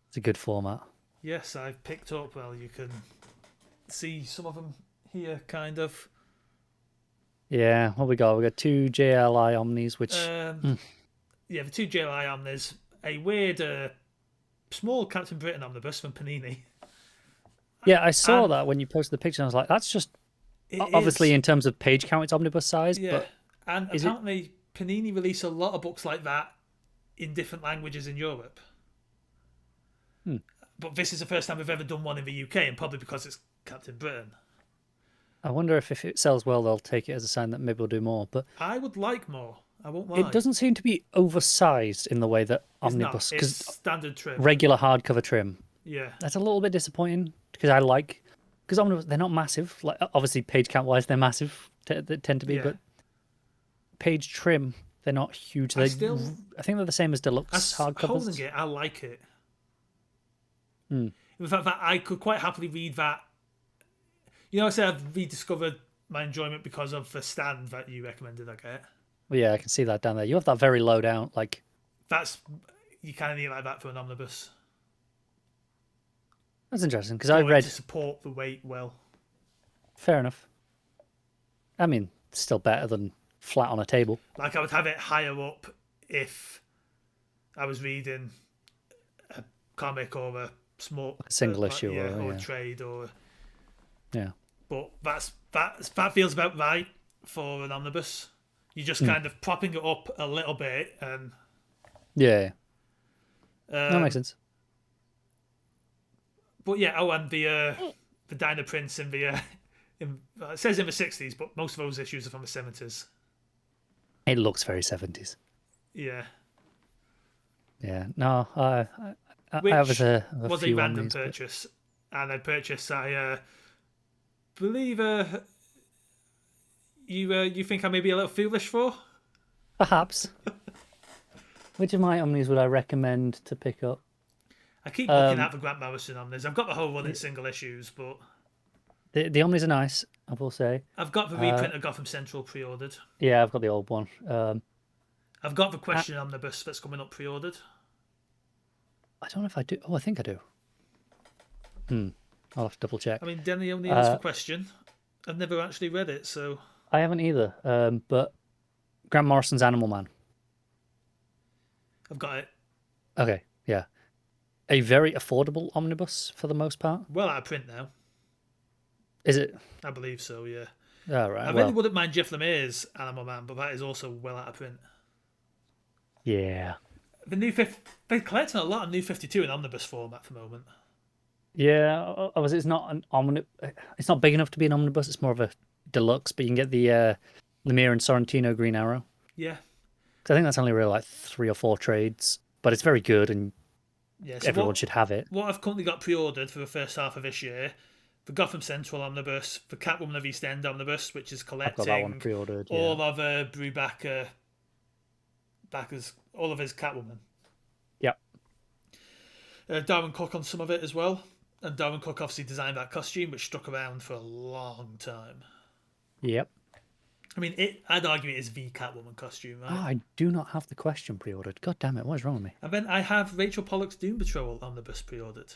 It's a good format. Yes, I've picked up. Well, you can see some of them here, kind of. Yeah, what we got? We got 2 JLI Omnis, which Yeah, the 2 JLI Omnis, a weird small Captain Britain omnibus from Panini. yeah, I saw that when you posted the picture. And I was like, that's just obviously in terms of page count, it's omnibus size. Yeah, but and apparently Panini release a lot of books like that in different languages in Europe. But this is the first time we've ever done one in the UK, and probably because it's Captain Britain. I wonder if it sells well, they'll take it as a sign that maybe we'll do more. But I would like more. I won't lie. it doesn't seem to be oversized in the way that omnibus, because standard trim, regular hardcover trim. Yeah, that's a little bit disappointing because omnibus, they're not massive. Like obviously page count wise, they're massive. They tend to be, but page trim, they're not huge. I think they're the same as deluxe hardcovers. Holding it, I like it. In fact, that I could quite happily read that. You know, I said I've rediscovered my enjoyment because of the stand that you recommended I get. Well, yeah, I can see that down there. You have that very low down, like... You kind of need like that for an omnibus. That's interesting, because I read... to support the weight well. Fair enough. I mean, still better than flat on a table. Like, I would have it higher up if I was reading a comic or a small... a single issue or a trade or... Yeah. But that feels about right for an omnibus. You're just kind of propping it up a little bit, and that makes sense. But yeah, and the Dino Prince in the it says in the 60s, but most of those issues are from the 70s. It looks very 70s. Yeah. Yeah. No, I was a few random purchase, and I believe you think I may be a little foolish for? Perhaps. Which of my Omnis would I recommend to pick up? I keep looking at the Grant Morrison Omnis. I've got the whole one in single issues, but... The Omnis are nice, I will say. I've got the reprint of Gotham Central pre-ordered. Yeah, I've got the old one. I've got the Question Omnibus that's coming up pre-ordered. I don't know if I do. Oh, I think I do. I'll have to double check. I mean, Denny O'Neill's for Question. I've never actually read it, so... I haven't either, but Grant Morrison's Animal Man. I've got it. Okay, yeah. A very affordable omnibus for the most part. Well out of print now. Is it? I believe so, yeah. Oh, right. I really wouldn't mind Jeff Lemire's Animal Man, but that is also well out of print. Yeah. They're collecting a lot of New 52 in omnibus format at the moment. Yeah, obviously it's not an omnibus. It's not big enough to be an omnibus. It's more of a deluxe, but you can get the Lemire and Sorrentino Green Arrow. Yeah. Because I think that's only really like 3 or 4 trades, but it's very good and so everyone should have it. What I've currently got pre-ordered for the first half of this year, the Gotham Central Omnibus, the Catwoman of East End Omnibus, which is collecting I've got that one pre-ordered, all of Brubaker, all of his Catwoman. Yep. Darwin Cook on some of it as well. And Darwin Cook obviously designed that costume, which stuck around for a long time. Yep. I mean, I'd argue it is the Catwoman costume, right? Oh, I do not have the Question pre-ordered. God damn it, what is wrong with me? And then I have Rachel Pollack's Doom Patrol Omnibus pre-ordered.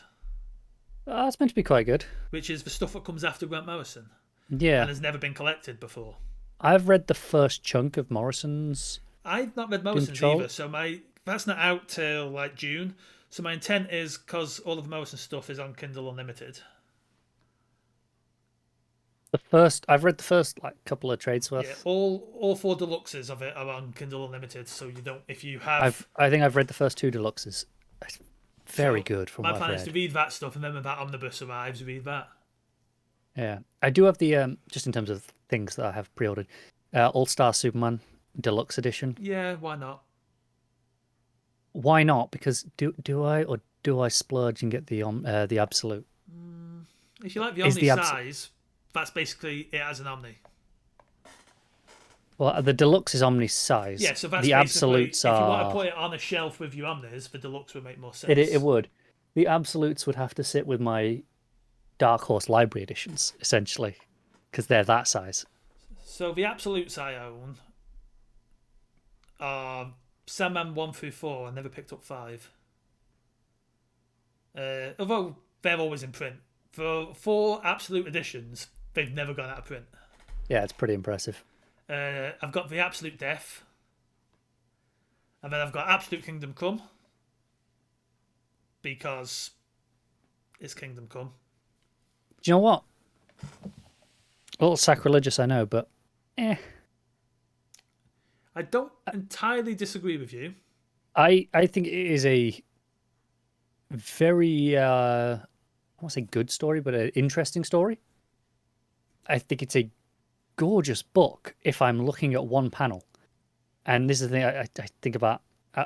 That's meant to be quite good. Which is the stuff that comes after Grant Morrison. Yeah. And has never been collected before. I've read the first chunk of Morrison's. I've not read Morrison's either, so that's not out till like June. So my intent is, because all of Morrison's stuff is on Kindle Unlimited. I've read the first like couple of trades worth. Yeah, all 4 deluxes of it are on Kindle Unlimited, so you don't. If you have, I think I've read the first 2 deluxes. It's very good from what I've read. My plan is to read that stuff, and then when that omnibus arrives, read that. Yeah, I do have the just in terms of things that I have pre-ordered, All-Star Superman Deluxe Edition. Yeah, why not? Why not? Because do I splurge and get the Absolute? If you like the Omni size, that's basically it as an Omni. Well, the Deluxe is Omni size. Yeah, so that's the Absolutes are... If you want to put it on a shelf with your Omnis, the Deluxe would make more sense. It would. The Absolutes would have to sit with my Dark Horse Library editions, essentially, because they're that size. So the absolutes I own are Sandman 1 through 4. I never picked up 5. Although they're always in print. For 4 absolute editions, they've never gone out of print. Yeah, it's pretty impressive. I've got the Absolute Death. And then I've got Absolute Kingdom Come. Because it's Kingdom Come. Do you know what? A little sacrilegious, I know, but I don't entirely disagree with you. I think it is a very, I won't say good story, but an interesting story. I think it's a gorgeous book if I'm looking at one panel. And this is the thing I think about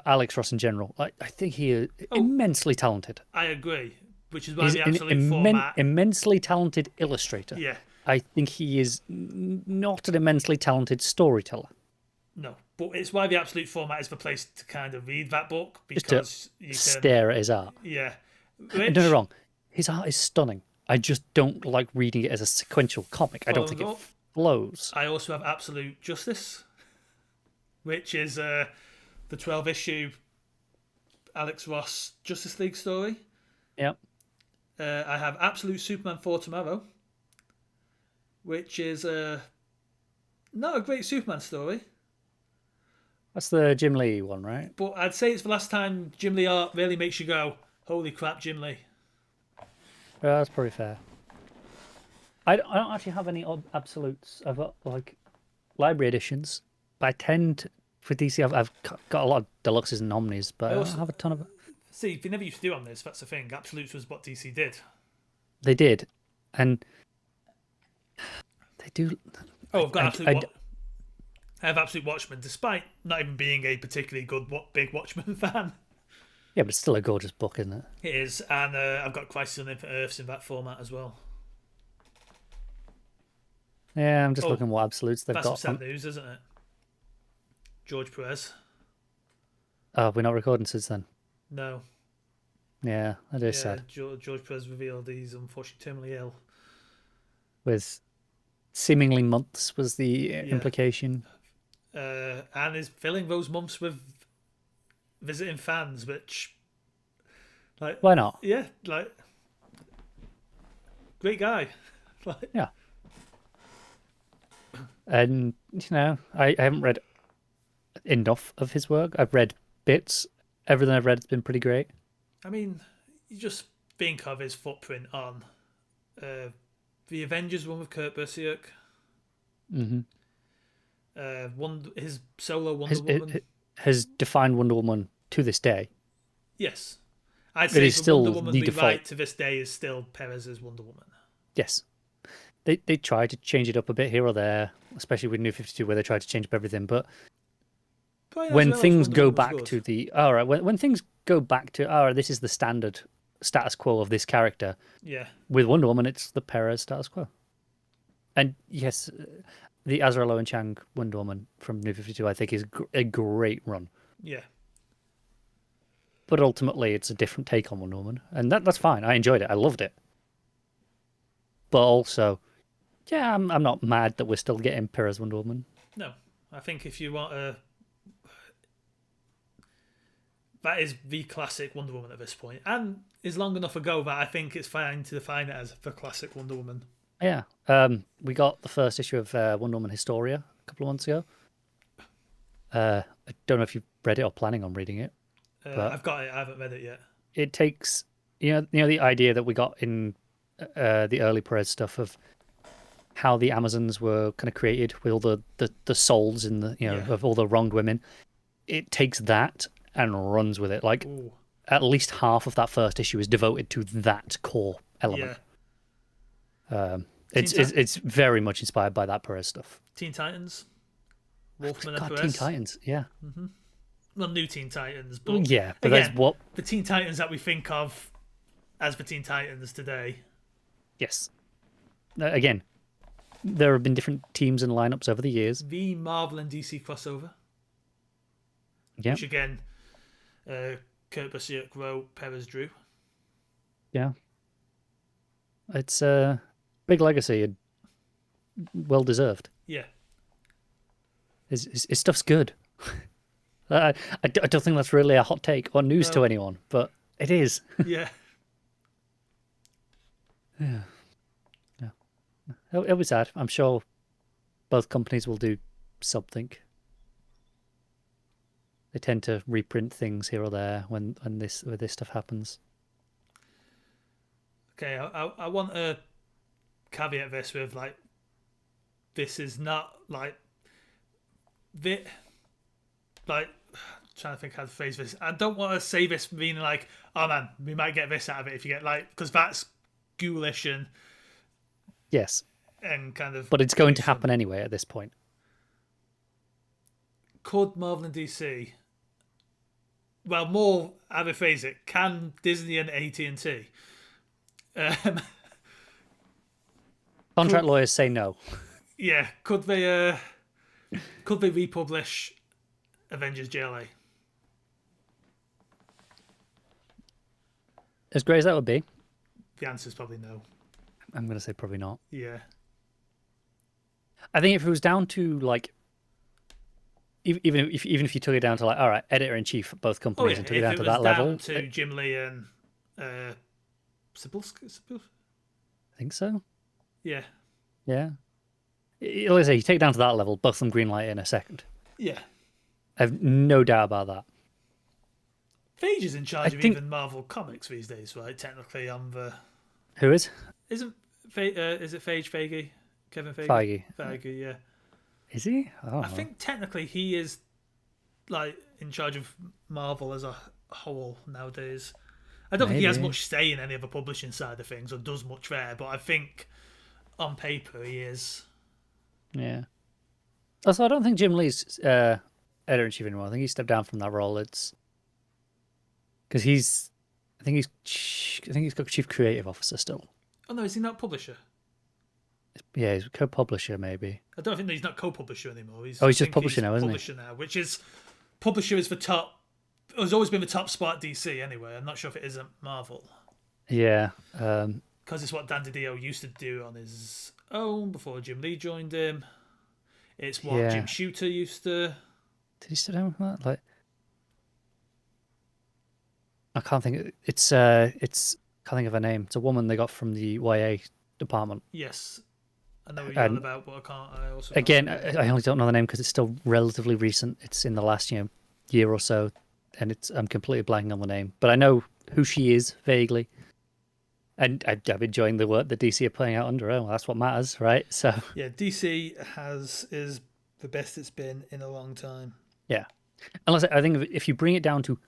Alex Ross in general. I think he is immensely talented. I agree, which is why He's the absolute format... immensely talented illustrator. Yeah. I think he is not an immensely talented storyteller. No, but it's why the absolute format is the place to kind of read that book, because just to you can stare at his art. Yeah. Don't get me wrong, his art is stunning. I just don't like reading it as a sequential comic. I don't think it flows. I also have Absolute Justice, which is the 12-issue Alex Ross Justice League story. Yep. I have Absolute Superman for Tomorrow, which is not a great Superman story. That's the Jim Lee one, right? But I'd say it's the last time Jim Lee art really makes you go, holy crap, Jim Lee. Yeah, that's pretty fair. I don't actually have any absolutes. I've got like library editions, but I tend for DC. I've got a lot of deluxes and omnis, but I don't have a ton of. See, they never used to do on this. That's the thing. Absolutes was what DC did. They did, and they do. Oh, I've got Absolute. I have Absolute Watchmen, despite not even being a particularly good big Watchmen fan. Yeah, but it's still a gorgeous book, isn't it? It is, and I've got Crisis on Infinite Earths in that format as well. Yeah, I'm just looking what absolutes they've got. That's some sad news, isn't it? George Perez. Oh, we're not recording since then. No. Yeah, that is sad. George Perez revealed he's unfortunately terminally ill. With seemingly months was the implication. And is filling those months with visiting fans, which, like, why not? Yeah, like, great guy. Like, yeah. And I haven't read enough of his work. I've read bits. Everything I've read has been pretty great. I mean, you just think of his footprint on the Avengers one with Kurt Busiek. Mm-hmm. His solo Wonder Woman has defined Wonder Woman to this day. Yes, I'd say the still Wonder Woman the we default. write to this day is still Perez's Wonder Woman. Yes, they try to change it up a bit here or there, especially with New 52, where they try to change up everything. But when things go back to the when things go back to this is the standard status quo of this character. Yeah. With Wonder Woman, it's the Perez status quo. And yes, the Azrael Owen Chang Wonder Woman from New 52, I think, is a great run. Yeah. But ultimately, it's a different take on Wonder Woman, and that's fine. I enjoyed it. I loved it. But also, yeah, I'm not mad that we're still getting Perez Wonder Woman. No, I think if you want a... That is the classic Wonder Woman at this point, and is long enough ago that I think it's fine to define it as the classic Wonder Woman. Yeah, we got the first issue of Wonder Woman Historia a couple of months ago. I don't know if you've read it or planning on reading it. I've got it. I haven't read it yet. It takes the idea that we got in the early Perez stuff of how the Amazons were kind of created with all the souls in the of all the wronged women. It takes that and runs with it. Like at least half of that first issue is devoted to that core element. Yeah. It's very much inspired by that Perez stuff. Teen Titans, Wolfman and Perez. Teen Titans, yeah. Mm-hmm. Well, new Teen Titans, but yeah, but again, that's what the Teen Titans that we think of as the Teen Titans today. Yes. Again, there have been different teams and lineups over the years. The Marvel and DC crossover. Yeah. Which again, Kurt Busiek wrote, Perez drew. Yeah. It's a big legacy and well deserved. Yeah. His stuff's good. I don't think that's really a hot take or news to anyone, but it is. Yeah. Yeah. It'll be sad. I'm sure both companies will do something. They tend to reprint things here or there when this stuff happens. Okay, I want to caveat this with like, this is not like like, trying to think how to phrase this. I don't want to say this meaning like, oh man, we might get this out of it if you get like, because that's ghoulish Yes, and kind of. but it's going to happen anyway at this point. Could Marvel and DC? Well, more, how to phrase it? Can Disney and AT&T? Contract lawyers say no. Yeah, could they republish Avengers JLA? As great as that would be, The answer is probably no. I'm going to say probably not. Yeah. I think if it was down to like, even if you took it down to like, all right, editor in chief at both companies and took it down to that level, to Jim Lee and Cebulski? I think so. Yeah. Yeah. Like I say, you take it down to that level, both of them greenlight in a second. Yeah. I have no doubt about that. Phage is in charge of even Marvel Comics these days, right? Technically, on the. Who is? Is it Phage Feige? Kevin Feige? Feige. Feige, yeah. Is he? I think technically he is like in charge of Marvel as a whole nowadays. I don't think he has much say in any of the publishing side of things or does much there, but I think on paper he is. Yeah. Also, I don't think Jim Lee's editor in chief anymore. I think he stepped down from that role. It's because I think he's got chief creative officer still. Oh no, is he not publisher? Yeah, he's co-publisher maybe. I don't think he's not co-publisher anymore. He's just publisher now, isn't he? Publisher now, which is publisher is the top. Has always been the top spot at DC anyway. I'm not sure if it isn't Marvel. Yeah. Because it's what Dan DiDio used to do on his own before Jim Lee joined him. It's what Jim Shooter used to. Did he step down from that? Like, I can't think. It's can't think of her name. It's a woman they got from the YA department. Yes, I know what you're on about, but I can't. I also again, I only don't know the name because it's still relatively recent. It's in the last year or so, and I'm completely blanking on the name. But I know who she is vaguely, and I'm enjoying the work that DC are putting out under her. Well, that's what matters, right? So yeah, DC is the best it's been in a long time. Yeah, unless I think if you bring it down to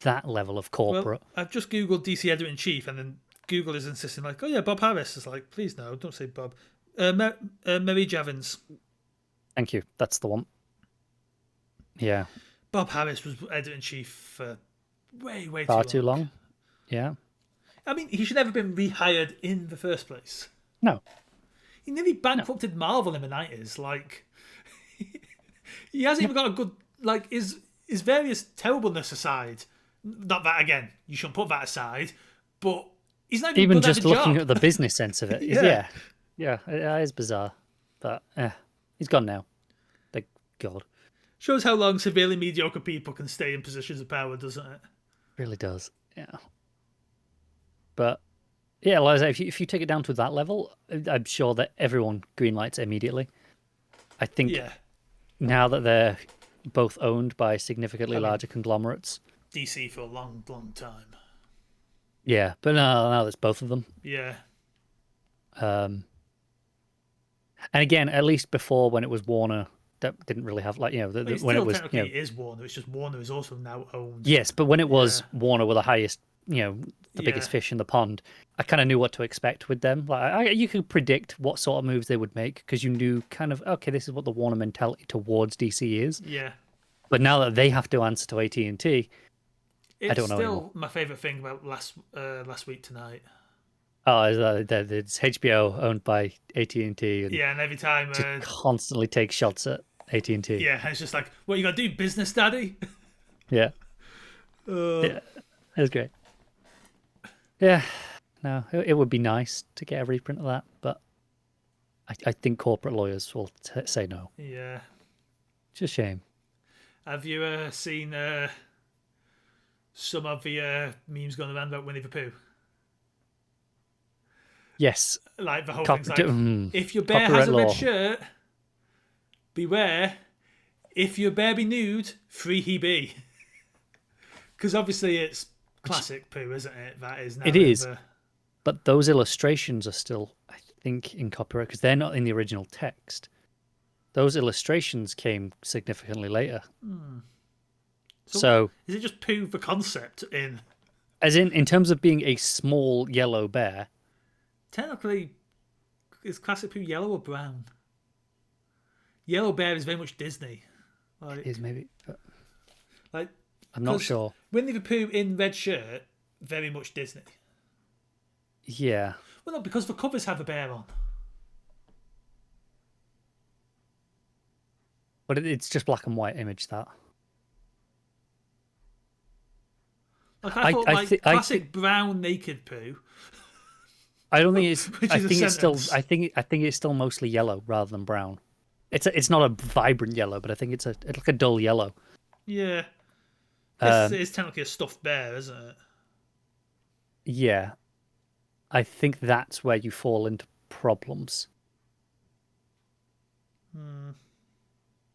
that level of corporate, well, I've just googled DC editor in chief, and then Google is insisting like, oh yeah, Bob Harris. It's like, please no, don't say Bob. Mary Javins. Thank you. That's the one. Yeah. Bob Harris was editor in chief for way far too long. Yeah. I mean, he should never have been rehired in the first place. No. He nearly bankrupted Marvel in the 90s. Like, he hasn't even got a good like his various terribleness aside. Not that again, you shouldn't put that aside, but he's not even good just at the looking job. at the business sense of it. Yeah, it is bizarre, but he's gone now. Thank God. Shows how long severely mediocre people can stay in positions of power, doesn't it? Really does. Yeah. But yeah, like I say, if you take it down to that level, I'm sure that everyone greenlights immediately. I think now that they're both owned by significantly larger conglomerates. DC for a long time. Yeah, but now there's both of them. Yeah. And again, at least before when it was Warner, that didn't really have when it was it is Warner. It's just Warner is also now owned. Yes, but when it was Warner with the highest, the biggest fish in the pond, I kind of knew what to expect with them. Like you could predict what sort of moves they would make because you knew kind of this is what the Warner mentality towards DC is. Yeah. But now that they have to answer to AT&T, I don't know. It's anymore. still my favorite thing about last week tonight. Oh, it's HBO owned by AT&T. And every time constantly take shots at AT&T. Yeah, and it's just like, what you got to do, business daddy? Yeah. Yeah, it was great. Yeah, no, it would be nice to get a reprint of that, but I think corporate lawyers will say no. Yeah. It's a shame. Have you seen some of the memes going around about Winnie the Pooh? Yes. Like the whole thing's like, if your bear Copyright has a red law. shirt, beware. If your bear be nude, free he be. Because obviously it's classic Pooh, isn't it? That is now. It is. But those illustrations are still, I think, in copyright because they're not in the original text. Those illustrations came significantly later. So is it just Pooh the concept in? As in terms of being a small yellow bear. Technically, is classic Pooh yellow or brown? Yellow bear is very much Disney. It is maybe. Like I'm not sure. Winnie the Pooh in red shirt, very much Disney. Yeah. Well, no, because the covers have a bear on. But it's just black and white image, that. Like I thought, classic brown naked Pooh. I don't think it's. I think it's still. I think it's still mostly yellow rather than brown. It's not a vibrant yellow, but I think it's like a dull yellow. Yeah. It's technically a stuffed bear, isn't it? Yeah. I think that's where you fall into problems.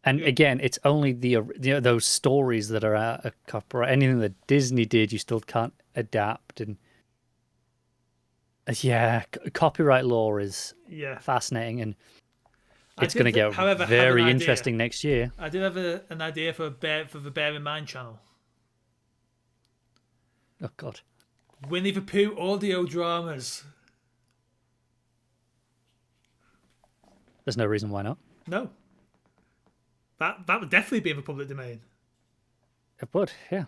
And again, it's only those stories that are out of copyright. Anything that Disney did, you still can't adapt. And copyright law is fascinating, and it's going to get very interesting next year. I did have an idea for the Bear in Mind channel. Oh God. Winnie the Pooh audio dramas. There's no reason why not. No. That would definitely be in the public domain. It would, yeah.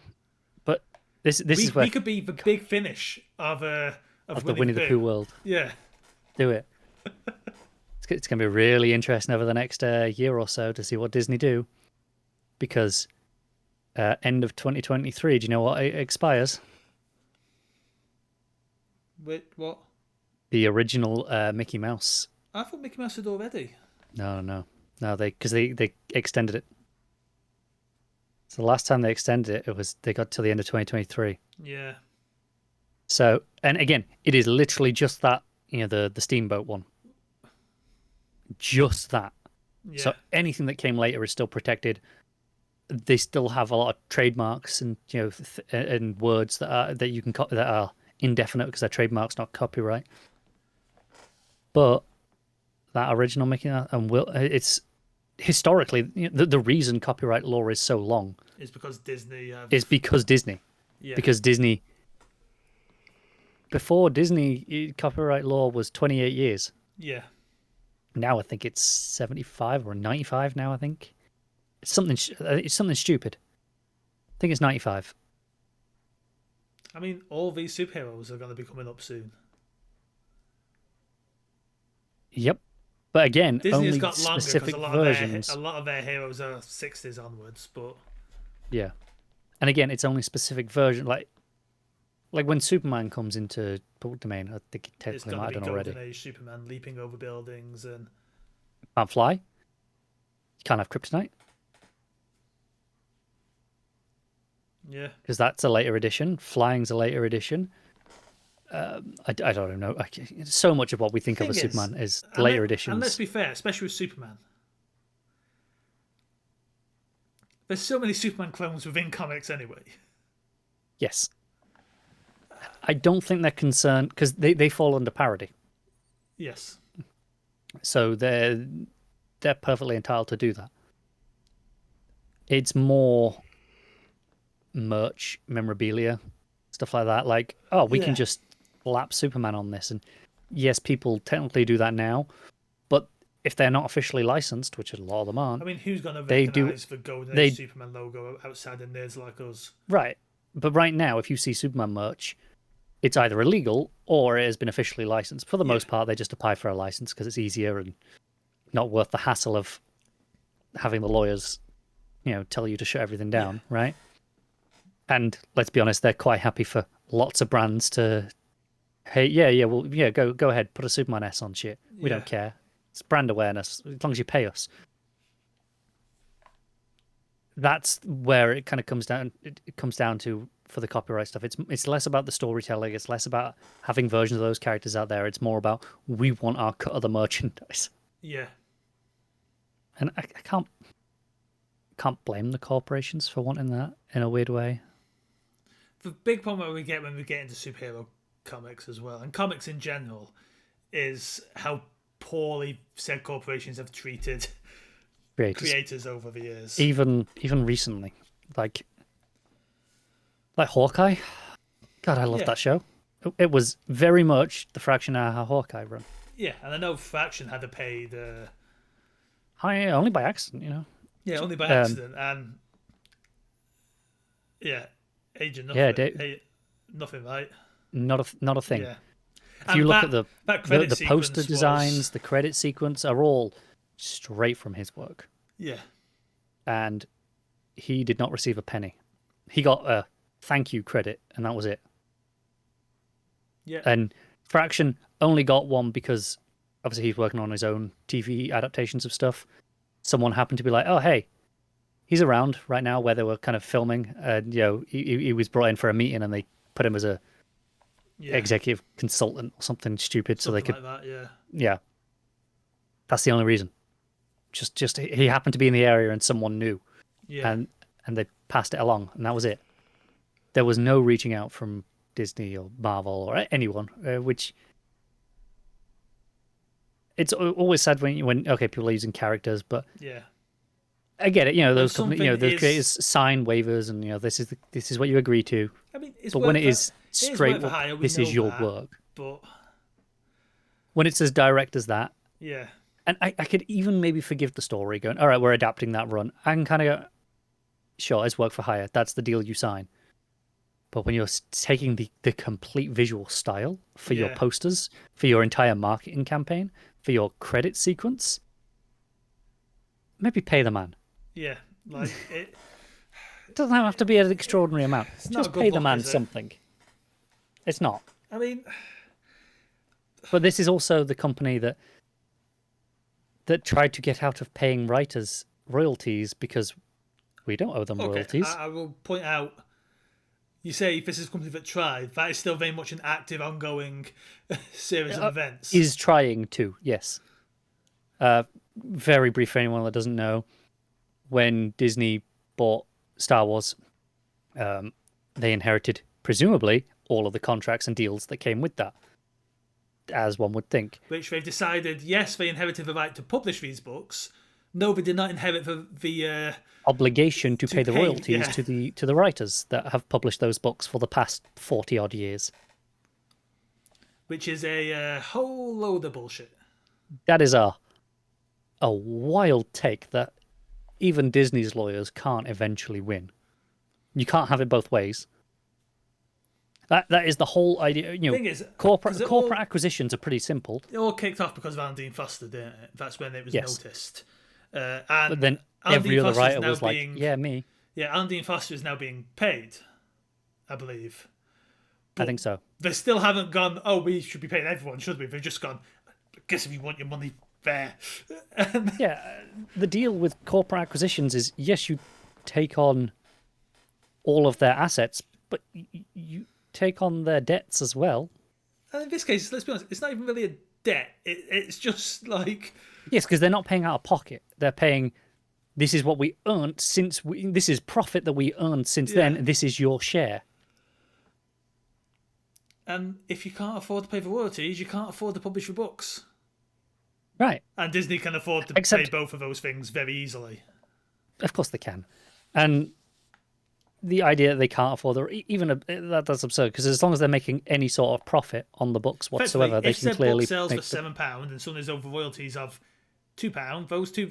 But this is where we could be the big finish of the Winnie the Pooh world. Yeah. Do it. It's going to be really interesting over the next year or so to see what Disney do, because end of 2023. Do you know what expires? Wait, what? The original Mickey Mouse. I thought Mickey Mouse had already. No. Because they extended it. So the last time they extended it, they got till the end of 2023. Yeah. So, and again, it is literally just that, the steamboat one. Just that. Yeah. So anything that came later is still protected. They still have a lot of trademarks and and words that you can that are indefinite because they're trademarks, not copyright. But that original Mickey Mouse, and it's historically the reason copyright law is so long is because Disney. Yeah. Because Disney. Before Disney, copyright law was 28 years. Yeah. Now I think it's 75 or 95. Now I think it's something stupid. I think it's 95. I mean, all these superheroes are going to be coming up soon. Yep. But again, Disney only has got longer specific because versions. a lot of their heroes are 60s onwards, but yeah, and again, it's only specific version. Like when Superman comes into public domain, I think it technically might have done already. Golden Age Superman leaping over buildings and can't fly. You can't have kryptonite. Yeah, because that's a later edition. Flying's a later edition. I don't know. So much of what we think of as Superman is later editions. And let's be fair, especially with Superman. There's so many Superman clones within comics anyway. Yes. I don't think they're concerned because they fall under parody. Yes. So they're perfectly entitled to do that. It's more merch, memorabilia, stuff like that. Like, we can just slap Superman on this, and yes, people technically do that now, but if they're not officially licensed, which a lot of them aren't, I mean, who's going to recognise the Golden Age Superman logo outside of nerds like us? Right, but right now, if you see Superman merch, it's either illegal or it has been officially licensed. For the most part, they just apply for a license because it's easier and not worth the hassle of having the lawyers, tell you to shut everything down, right? And let's be honest, they're quite happy for lots of brands to, hey, go ahead, put a Superman S on shit. We don't care. It's brand awareness, as long as you pay us. that's where it kind of comes down. It comes down to for the copyright stuff. It's less about the storytelling. It's less about having versions of those characters out there. It's more about we want our cut of the merchandise. Yeah. And I can't blame the corporations for wanting that in a weird way. The big problem we get when we get into superhero comics as well, and comics in general, is how poorly said corporations have treated creators over the years. Even recently, like Hawkeye. God, I love that show. It was very much the Fraction Hour Hawkeye run. Yeah, and I know Fraction had to pay the... only by accident, you know. Yeah, only by accident, and Agent Nothing. Nothing, right? Not a thing. Yeah. If you look at the poster designs, the credit sequence are all straight from his work. Yeah. And he did not receive a penny. He got a thank you credit, and that was it. Yeah. And Fraction only got one because obviously he's working on his own TV adaptations of stuff. Someone happened to be like, "Oh, hey, he's around right now," where they were kind of filming, and he was brought in for a meeting, and they put him as a executive consultant or something stupid, so they could. Like that, yeah. That's the only reason. Just he happened to be in the area, and someone knew, and they passed it along, and that was it. There was no reaching out from Disney or Marvel or anyone, which. It's always sad when people are using characters, but I get it. You know, those companies, those creators sign waivers, and this is what you agree to. I mean, but when it is straight, this is your work. But when it's as direct as that, yeah, and I could even maybe forgive the story going, all right, we're adapting that run. I can kind of go, sure, it's work for hire. That's the deal you sign. But when you're taking the complete visual style for your posters, for your entire marketing campaign, for your credit sequence, maybe pay the man. Yeah, like it doesn't have to be an extraordinary amount. Just pay the man something. It's not. I mean, but this is also the company that tried to get out of paying writers royalties because we don't owe them royalties. I will point out. You say this is a company that tried. That is still very much an active, ongoing series of events. Is trying to, yes. Very brief for anyone that doesn't know. When Disney bought Star Wars, they inherited, presumably, all of the contracts and deals that came with that, as one would think. Which they've decided, yes, they inherited the right to publish these books. No, they did not inherit the obligation to pay the royalties to the writers that have published those books for the past 40 odd years. Which is a whole load of bullshit. That is a wild take that even Disney's lawyers can't eventually win. You can't have it both ways. That is the whole idea. Thing is, corporate acquisitions are pretty simple. It all kicked off because of Alan Dean Foster, didn't it? That's when it was noticed. But then every other writer was like, me. Yeah, Alan Dean Foster is now being paid, I believe. But I think so. They still haven't gone, we should be paying everyone, should we? They've just gone, I guess if you want your money, there. The deal with corporate acquisitions is, yes, you take on all of their assets, but you take on their debts as well. And in this case, let's be honest, it's not even really a debt. It's just like... Yes, because they're not paying out of pocket. They're paying, this is what we earned this is profit that we earned since then, this is your share. And if you can't afford to pay for royalties, you can't afford to publish your books. Right. And Disney can afford to pay both of those things very easily. Of course they can. And the idea that they can't afford, that's absurd, because as long as they're making any sort of profit on the books whatsoever, they can clearly... If book sells for £7 and suddenly there's over royalties of £2,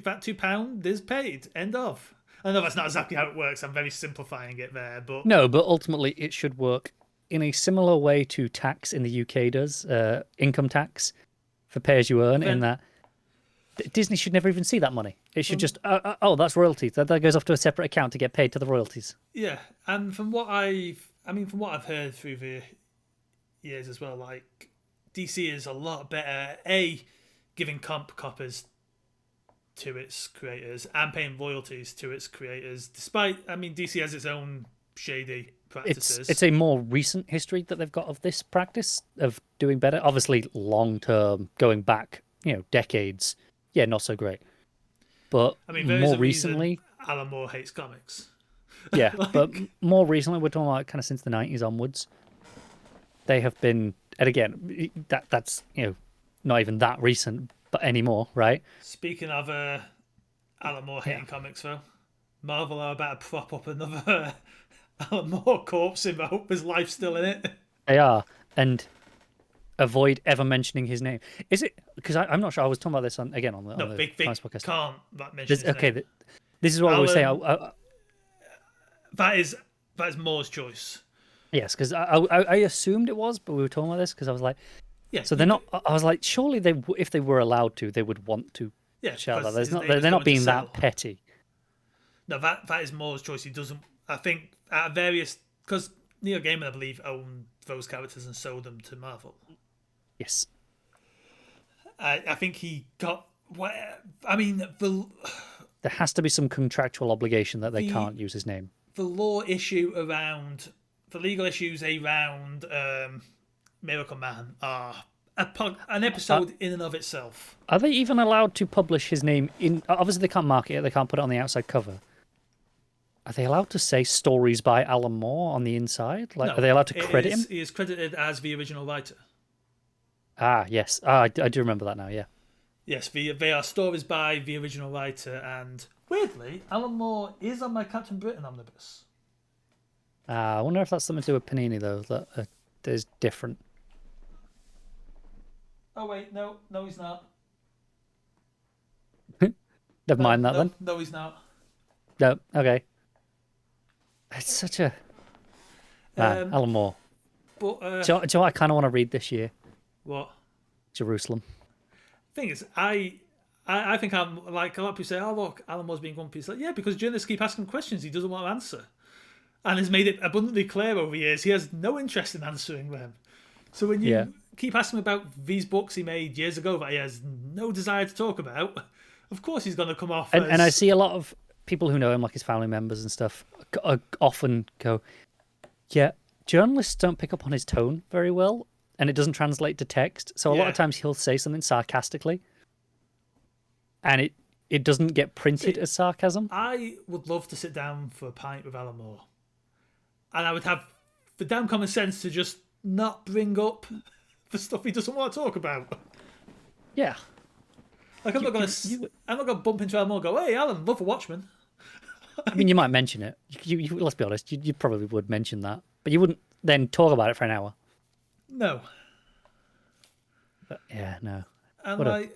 that £2 is paid. End of. I know that's not exactly how it works. I'm very simplifying it there, but... No, but ultimately it should work in a similar way to tax in the UK does, income tax for pay-as-you-earn, in that Disney should never even see that money. It should just, that's royalties. That goes off to a separate account to get paid to the royalties. Yeah, and from what I've heard through the years as well, like DC is a lot better. Giving coppers to its creators and paying royalties to its creators. Despite, I mean, DC has its own shady practices. It's a more recent history that they've got of this practice of doing better. Obviously, long term, going back, decades. Yeah, not so great. But I mean, there is more a recently, reason Alan Moore hates comics. yeah. But more recently, we're talking about kind of since the 90s onwards. They have been, and again, that's not even that recent, but anymore, right? Speaking of Alan Moore hating comics, though, Marvel are about to prop up another Alan Moore corpse in the hope there's life still in it. They are, and avoid ever mentioning his name. Is it because I'm not sure? I was talking about this on the They podcast. can't mention his okay, name. this is what I was saying. That is Moore's choice. Yes, because I assumed it was, but we were talking about this because I was like, yeah. So they're not. I was like, surely if they were allowed to, they would want to. Yeah, shout that. They're not being that petty. No, that is Moore's choice. He doesn't. I think at various because Neil Gaiman, I believe, owned those characters and sold them to Marvel. Yes. I think he got. I mean, there has to be some contractual obligation that they can't use his name. The law issue around the legal issues around Miracle Man are an episode in and of itself. Are they even allowed to publish his name in? Obviously, they can't market it. They can't put it on the outside cover. Are they allowed to say stories by Alan Moore on the inside? Like, no, are they allowed to credit him? He is credited as the original writer. Ah, yes. I do remember that now. Yeah. Yes, they are stories by the original writer, and weirdly, Alan Moore is on my Captain Britain omnibus. I wonder if that's something to do with Panini though. That is different. Oh wait, no, he's not. Never mind that then. No, he's not. No, okay. It's such a man, Alan Moore. But do you know what I kind of want to read this year? What? Jerusalem. Thing is, I think I'm like a lot of people say, oh look, Alan Moore's being grumpy. It's like, yeah, because journalists keep asking questions he doesn't want to answer, and has made it abundantly clear over the years he has no interest in answering them. So when you keep asking about these books he made years ago that he has no desire to talk about, of course he's going to come off. And I see a lot of people who know him, like his family members and stuff, often go, yeah, journalists don't pick up on his tone very well, and it doesn't translate to text. So a lot of times he'll say something sarcastically, and it doesn't get printed as sarcasm. I would love to sit down for a pint with Alan Moore, and I would have the damn common sense to just not bring up the stuff he doesn't want to talk about. Yeah. Like I'm not gonna bump into Alan Moore and go, hey Alan, love for Watchmen. I mean, you might mention it. You let's be honest, you probably would mention that, but you wouldn't then talk about it for an hour. No. But, yeah, no. And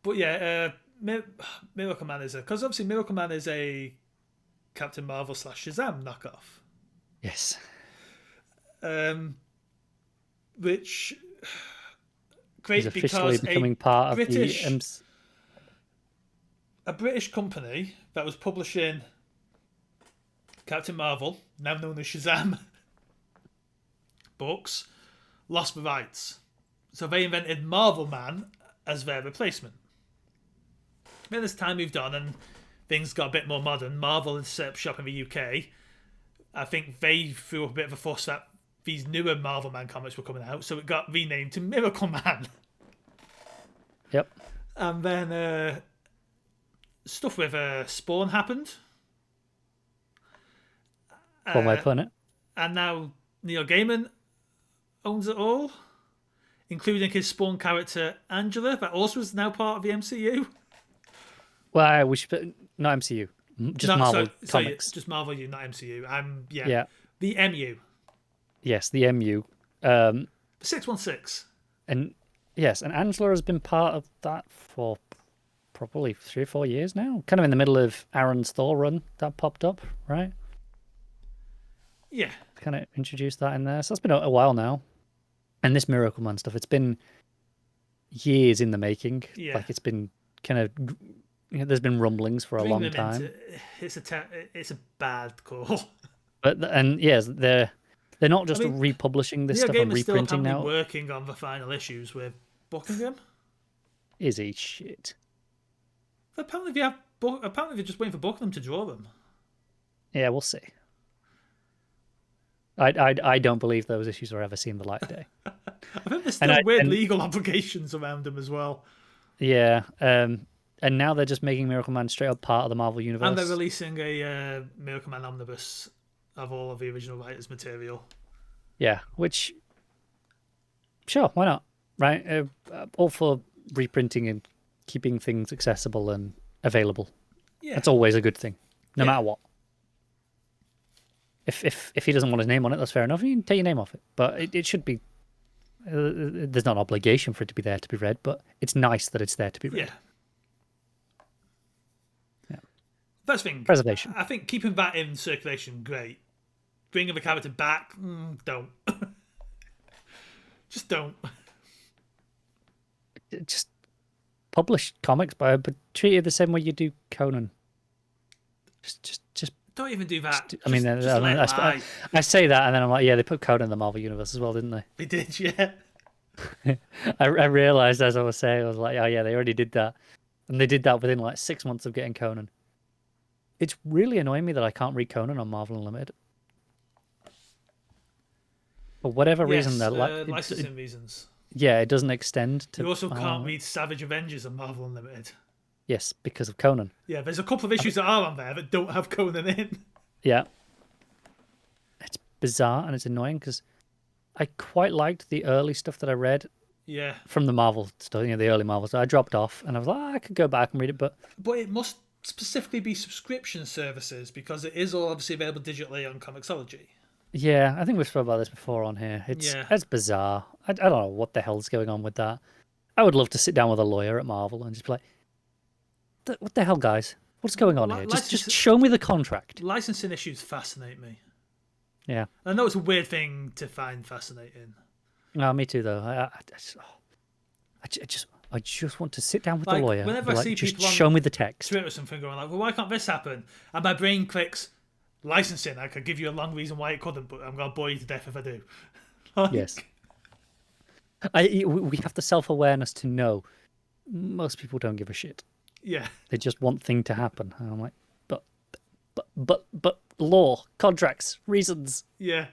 but yeah, Miracle Man is because obviously Miracle Man is a Captain Marvel / Shazam knockoff. Yes. Which great because officially becoming part of a British company that was publishing Captain Marvel, now known as Shazam, books, lost the rights. So they invented Marvel Man as their replacement. Then as time moved on and things got a bit more modern, Marvel had set up shop in the UK. I think they threw up a bit of a fuss that these newer Marvel Man comics were coming out, so it got renamed to Miracle Man. Yep. And then stuff with Spawn happened. One way of putting it. And now Neil Gaiman owns it all, including his Spawn character Angela, that also is now part of the MCU. Well, we should not MCU, just Marvel comics. Just Marvel, not MCU. Yeah. The MU. Yes, the MU. 616. And yes, and Angela has been part of that for probably 3 or 4 years now. Kind of in the middle of Aaron's Thor run that popped up, right? Yeah. Kind of introduced that in there. So it's been a while now. And this Miracle Man stuff, it's been years in the making. Yeah. Like it's been kind of, there's been rumblings for a long time. It's a bad call. But yes, they're not just republishing this stuff and reprinting now. Working on the final issues with Buckingham. Is he shit? Apparently, they're just waiting for both of them to draw them. Yeah, we'll see. I don't believe those issues are ever seen the light of day. I think there's still weird legal obligations around them as well. Yeah, and now they're just making Miracle Man straight up part of the Marvel universe. And they're releasing a Miracle Man Omnibus of all of the original writers' material. Yeah, which, sure, why not? Right, all for reprinting and keeping things accessible and available. Yeah, that's always a good thing, no matter what. If he doesn't want his name on it, that's fair enough. You can take your name off it, but it should be. There's not an obligation for it to be there to be read, but it's nice that it's there to be read. Yeah. First thing, preservation. I think keeping that in circulation, great. Bringing the character back, don't. Just don't. Just publish comics, but treat it the same way you do Conan. Just don't even do that. I say that, and then I'm like, yeah, they put Conan in the Marvel universe as well, didn't they? They did, yeah. I realized as I was saying, I was like, oh yeah, they already did that, and they did that within like 6 months of getting Conan. It's really annoying me that I can't read Conan on Marvel Unlimited. For whatever reason, they're licensing reasons. Yeah, it doesn't extend to. You also can't read Savage Avengers on Marvel Unlimited. Yes, because of Conan. Yeah, there's a couple of issues that are on there that don't have Conan in. Yeah. It's bizarre and it's annoying because I quite liked the early stuff that I read. Yeah. From the Marvel stuff, the early Marvel stuff. I dropped off and I was like, I could go back and read it, but it must specifically be subscription services because it is all obviously available digitally on Comixology. Yeah, I think we've spoken about this before on here. It's bizarre. I don't know what the hell's going on with that. I would love to sit down with a lawyer at Marvel and just be like, what the hell, guys? What's going on here? Just show me the contract. Licensing issues fascinate me. Yeah. I know it's a weird thing to find fascinating. No, me too, though. I just want to sit down with the lawyer. Whenever I see just people show me the text. Twitter or something going like, well, why can't this happen? And my brain clicks licensing. I could give you a long reason why it couldn't, but I'm going to bore you to death if I do. Yes. We have the self-awareness to know most people don't give a shit. Yeah. They just want things to happen. And I'm like, but law, contracts, reasons. Yeah.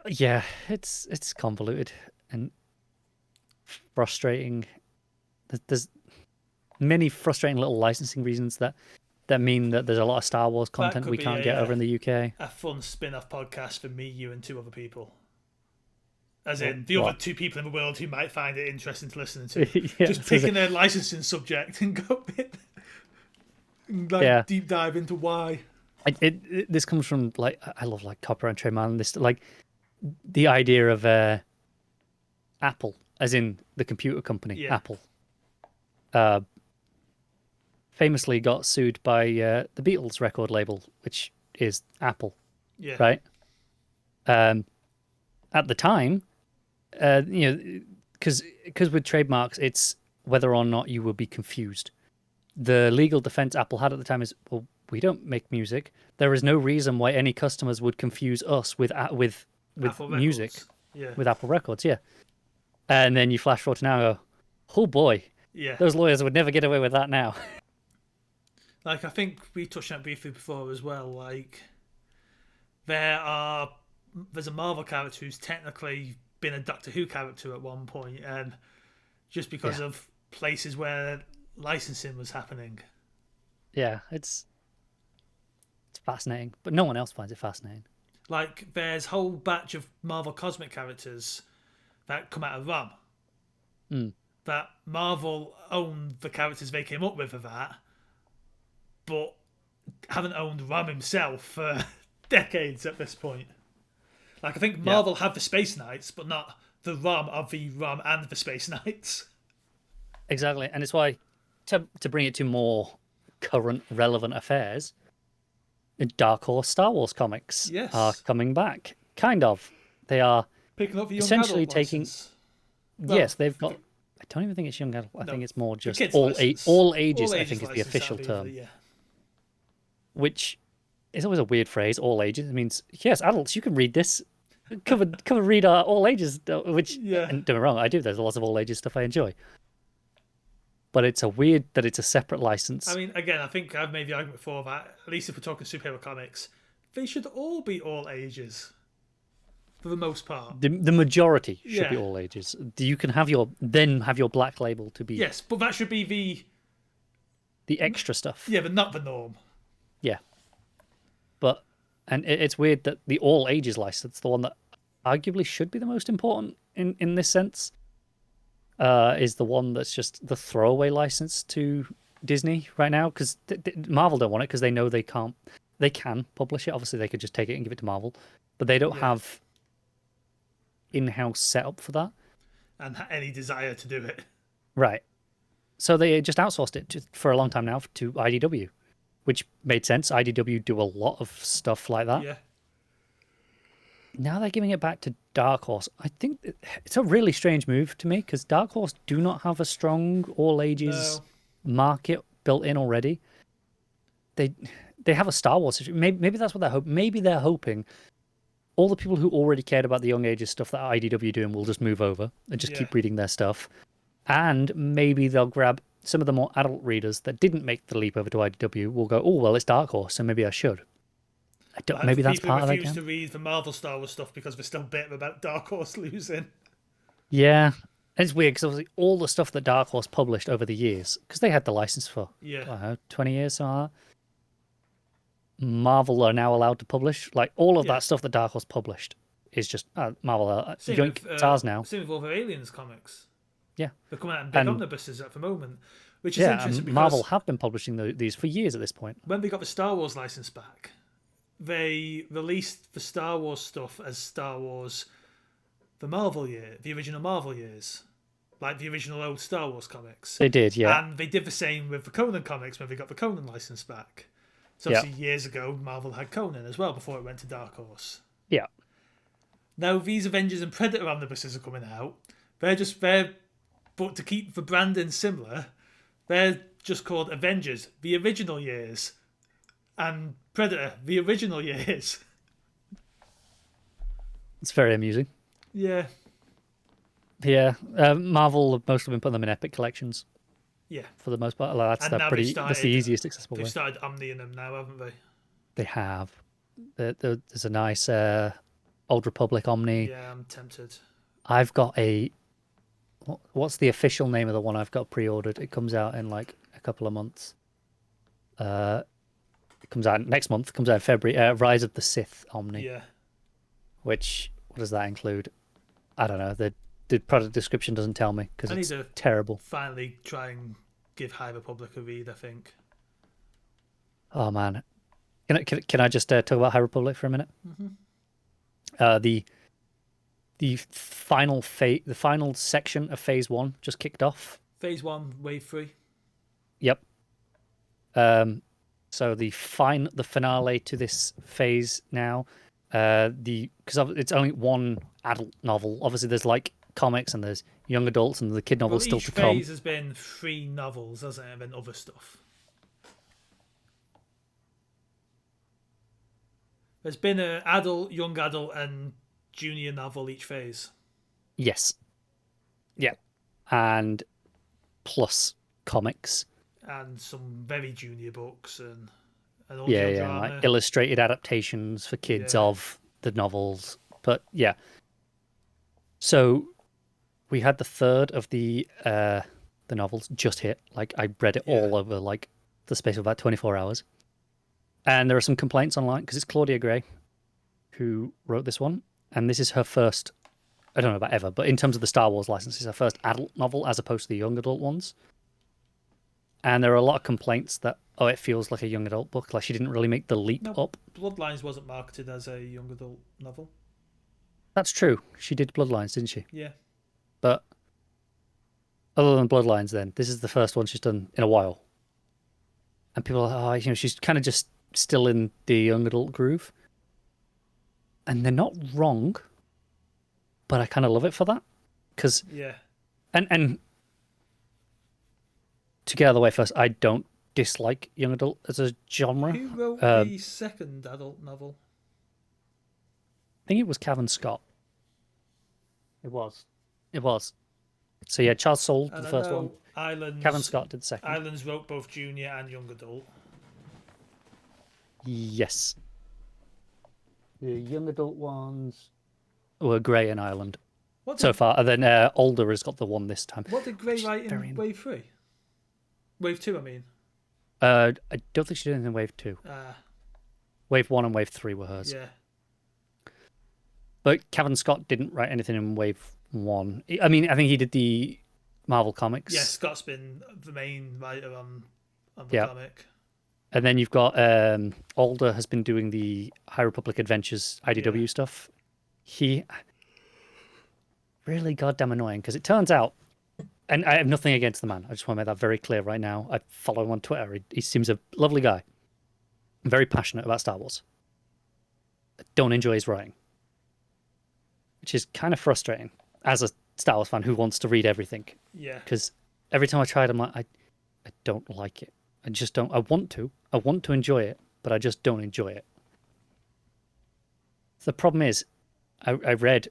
Yeah, it's convoluted and frustrating. There's many frustrating little licensing reasons that mean that there's a lot of Star Wars content we can't get over in the UK. A fun spin-off podcast for me, you, and two other people. As in, the other two people in the world who might find it interesting to listen to. Just picking a licensing subject and go deep dive into why. This comes from, I love, copyright and trademark and this, the idea of Apple, as in the computer company, Apple. Famously got sued by the Beatles record label, which is Apple. Yeah. Right? At the time, because with trademarks, it's whether or not you will be confused. The legal defense Apple had at the time is, well, we don't make music. There is no reason why any customers would confuse us with music, with Apple Records, yeah. And then you flash forward to now and go, oh boy, those lawyers would never get away with that now. I think we touched on it briefly before as well. There's a Marvel character who's technically been a Doctor Who character at one point, and just because of places where licensing was happening. Yeah, it's fascinating, but no one else finds it fascinating. There's a whole batch of Marvel cosmic characters that come out of ROM. That Marvel owned the characters they came up with of that, but haven't owned ROM himself for decades at this point. I think Marvel have the Space Knights, but not the ROM of the ROM and the Space Knights. Exactly, and it's why, to bring it to more current, relevant affairs, Dark Horse Star Wars comics are coming back. Kind of. They are picking up the young essentially adult taking. license. Yes, they've got. I don't even think it's young adult. I think it's more just all ages. I think is the official term. Which is always a weird phrase. All ages. It means yes, adults. You can read this. come and read our all ages, which, Yeah. and don't get me wrong, I do. There's lots of all ages stuff I enjoy. But it's a weird that it's a separate license. I mean, again, I think I've made the argument before that, at least if we're talking superhero comics, they should all be all ages. For the most part. The majority should be Yeah. all ages. You can have your black label to be Yes, but that should be the extra stuff. yeah, but not the norm. Yeah. But it's weird that the all ages license, the one that arguably should be the most important in this sense, is the one that's just the throwaway license to Disney right now, because Marvel don't want it because they know they can't. They can publish it. Obviously, they could just take it and give it to Marvel, but they don't have in-house setup for that. And any desire to do it. Right. So they just outsourced it for a long time now to IDW, which made sense. IDW do a lot of stuff like that. Yeah. Now they're giving it back to Dark Horse. I think it's a really strange move to me because Dark Horse do not have a strong all ages market built in already. They have a Star Wars situation. Maybe that's what they're hoping. Maybe they're hoping all the people who already cared about the young ages stuff that IDW are doing will just move over and just keep reading their stuff. And maybe they'll grab some of the more adult readers that didn't make the leap over to IDW will go, oh, well, it's Dark Horse, so maybe I should. Maybe that's part of it. People refuse to read the Marvel Star Wars stuff because they're still bitter about Dark Horse losing. Yeah. It's weird because obviously all the stuff that Dark Horse published over the years, because they had the license for 20 years, something like that. Marvel are now allowed to publish. Like all of that stuff that Dark Horse published is just Marvel. It's ours now. Same with all the Aliens comics. Yeah. They're coming out in big omnibuses at the moment, which is interesting because Marvel have been publishing these for years at this point. When they got the Star Wars license back, they released the Star Wars stuff as Star Wars the Marvel year, the original Marvel years, like the original old Star Wars comics. They did, yeah. And they did the same with the Conan comics when they got the Conan license back. So obviously years ago, Marvel had Conan as well before it went to Dark Horse. Yeah. Now these Avengers and Predator omnibuses are coming out. But to keep the branding similar, they're just called Avengers, the original years, and Predator, the original years. It's very amusing. Yeah. Yeah. Marvel have mostly been putting them in Epic collections. Yeah. For the most part. That's the easiest accessible way. They've started omniing them now, haven't they? They have. There's a nice Old Republic Omni. Yeah, I'm tempted. I've got what's the official name of the one I've got pre-ordered? It comes out in like a couple of months. It comes out next month. Comes out in February. Rise of the Sith Omni. Yeah. What does that include? I don't know. The product description doesn't tell me because it's terrible. Finally, try and give High Republic a read. I think. Oh man, can I just talk about High Republic for a minute? Mm-hmm. The final section of Phase 1 just kicked off. Phase 1, Wave 3. Yep. So the finale to this phase now, because it's only one adult novel. Obviously, there's like comics and there's young adults and the kid novels still to come. Each phase has been 3 novels, hasn't it? And then other stuff. There's been an adult, young adult, and junior novel each phase. Yes. Yeah. And plus comics. And some very junior books and audio drama. Like illustrated adaptations for kids of the novels. But yeah. So we had the third of the novels just hit. Like I read it all over like the space of about 24 hours. And there are some complaints online because it's Claudia Gray who wrote this one. And this is her first, I don't know about ever, but in terms of the Star Wars license, it's her first adult novel as opposed to the young adult ones. And there are a lot of complaints that, it feels like a young adult book. Like she didn't really make the leap up. Bloodlines wasn't marketed as a young adult novel. That's true. She did Bloodlines, didn't she? Yeah. But other than Bloodlines then, this is the first one she's done in a while. And people are like, she's kind of just still in the young adult groove. And they're not wrong, but I kind of love it for that. Because, and to get out of the way first, I don't dislike young adult as a genre. Who wrote the second adult novel? think it was Cavan Scott. It was. It was. So yeah, Charles Soule did And the I first one. know Cavan Scott did the second. Islands wrote both junior and young adult. Yes. The young adult ones were Gray and Ireland so far, and then Older has got the one this time. What did Gray write in Wave 3? Wave 2, I mean. I don't think she did anything in Wave 2. Wave 1 and Wave 3 were hers. Yeah. But Cavan Scott didn't write anything in Wave 1. I mean, I think he did the Marvel Comics. Yeah, Scott's been the main writer on the comic. And then you've got Alder has been doing the High Republic Adventures IDW stuff. He really goddamn annoying because it turns out, and I have nothing against the man. I just want to make that very clear right now. I follow him on Twitter. He seems a lovely guy. Very passionate about Star Wars. I don't enjoy his writing, which is kind of frustrating as a Star Wars fan who wants to read everything. Yeah. Because every time I try it, I'm like, I don't like it. I just don't. I want to enjoy it, but I just don't enjoy it. So the problem is, I read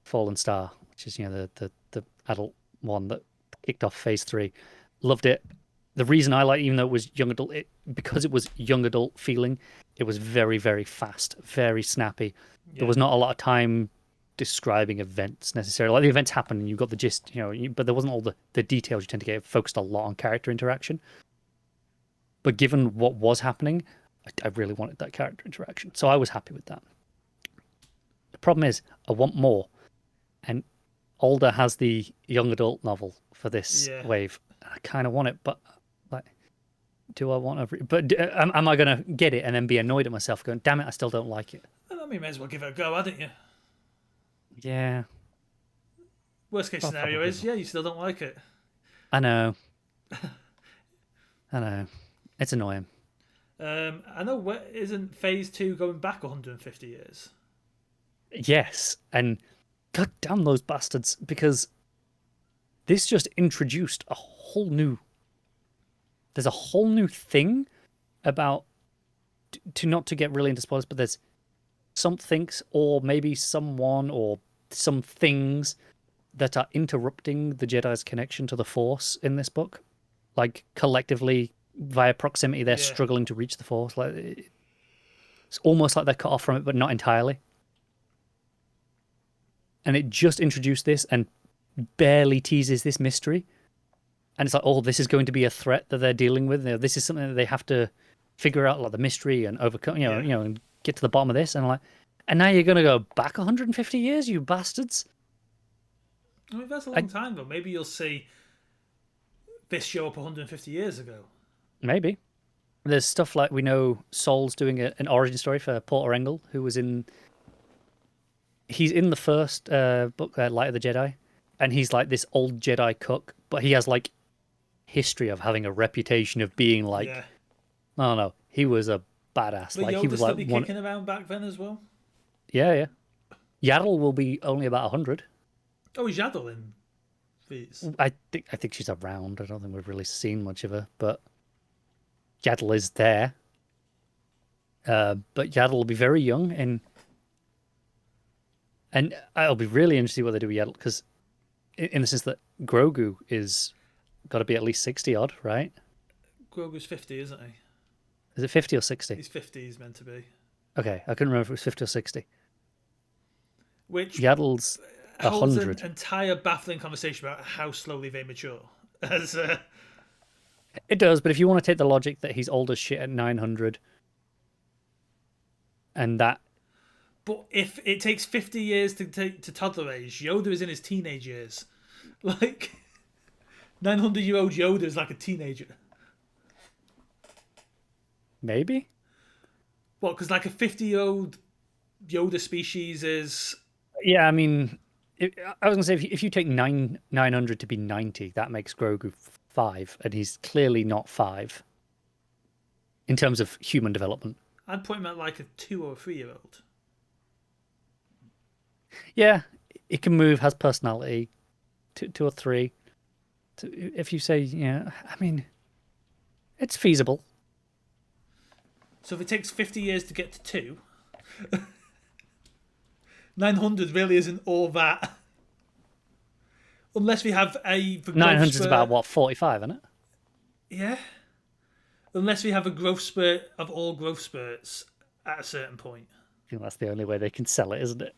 Fallen Star, which is the adult one that kicked off Phase 3. Loved it. The reason I like, even though it was young adult, because it was young adult feeling, it was very, very fast, very snappy. Yeah. There was not a lot of time describing events necessarily. Like the events happen and you got the gist, but there wasn't all the details you tend to get. It focused a lot on character interaction. But given what was happening, I really wanted that character interaction. So I was happy with that. The problem is, I want more. And Alder has the young adult novel for this wave. I kind of want it, but do I want to? But am I going to get it and then be annoyed at myself going, damn it, I still don't like it? I mean, you may as well give it a go, hadn't you? Yeah. Worst case scenario is, you still don't like it. I know. It's annoying. I know, isn't Phase 2 going back 150 years? Yes, and god damn those bastards, because this just introduced a whole new... There's a whole new thing about... Not to get really into spoilers, but there's some things, or maybe someone, or some things that are interrupting the Jedi's connection to the Force in this book. Like, collectively, via proximity, they're struggling to reach the Force. Like, it's almost like they're cut off from it, but not entirely. And it just introduced this and barely teases this mystery. And it's like, oh, this is going to be a threat that they're dealing with. This is something that they have to figure out, like the mystery, and overcome, and get to the bottom of this. And and now you're going to go back 150 years, you bastards. I mean, that's a long time, though. Maybe you'll see this show up 150 years ago. Maybe. There's stuff like, we know Saul's doing an origin story for Porter Engle, who was in... He's in the first book, Light of the Jedi, and he's like this old Jedi cook, but he has like history of having a reputation of being like... I don't know. He was a badass. But like Yoda he was still like be kicking around back then as well? Yeah. Yaddle will be only about 100. Oh, is Yaddle in these? I think she's around. I don't think we've really seen much of her, but Yaddle is there. But Yaddle will be very young, and I'll be really interested to see what they do with Yaddle, because in the sense that Grogu is got to be at least 60 odd, right? Grogu's 50, isn't he? Is it 50 or 60? He's 50, he's meant to be. Okay, I couldn't remember if it was 50 or 60. Which Yaddle's 100. An entire baffling conversation about how slowly they mature. It does, but if you want to take the logic that he's old as shit at 900, and that... But if it takes 50 years to toddler age, Yoda is in his teenage years. Like, 900-year-old Yoda is like a teenager. Maybe? What, because like a 50-year-old Yoda species is... Yeah, I mean, I was going to say, if you take 900 to be 90, that makes Grogu 5, and he's clearly not 5 in terms of human development. I'd put him at like a 2 or a 3-year-old. Yeah, it can move, has personality, 2 or 3. If you say, I mean, it's feasible. So if it takes 50 years to get to 2, 900 really isn't all that. Unless we have the 900 is about, what, 45, isn't it? Yeah. Unless we have a growth spurt of all growth spurts at a certain point. I think that's the only way they can sell it, isn't it?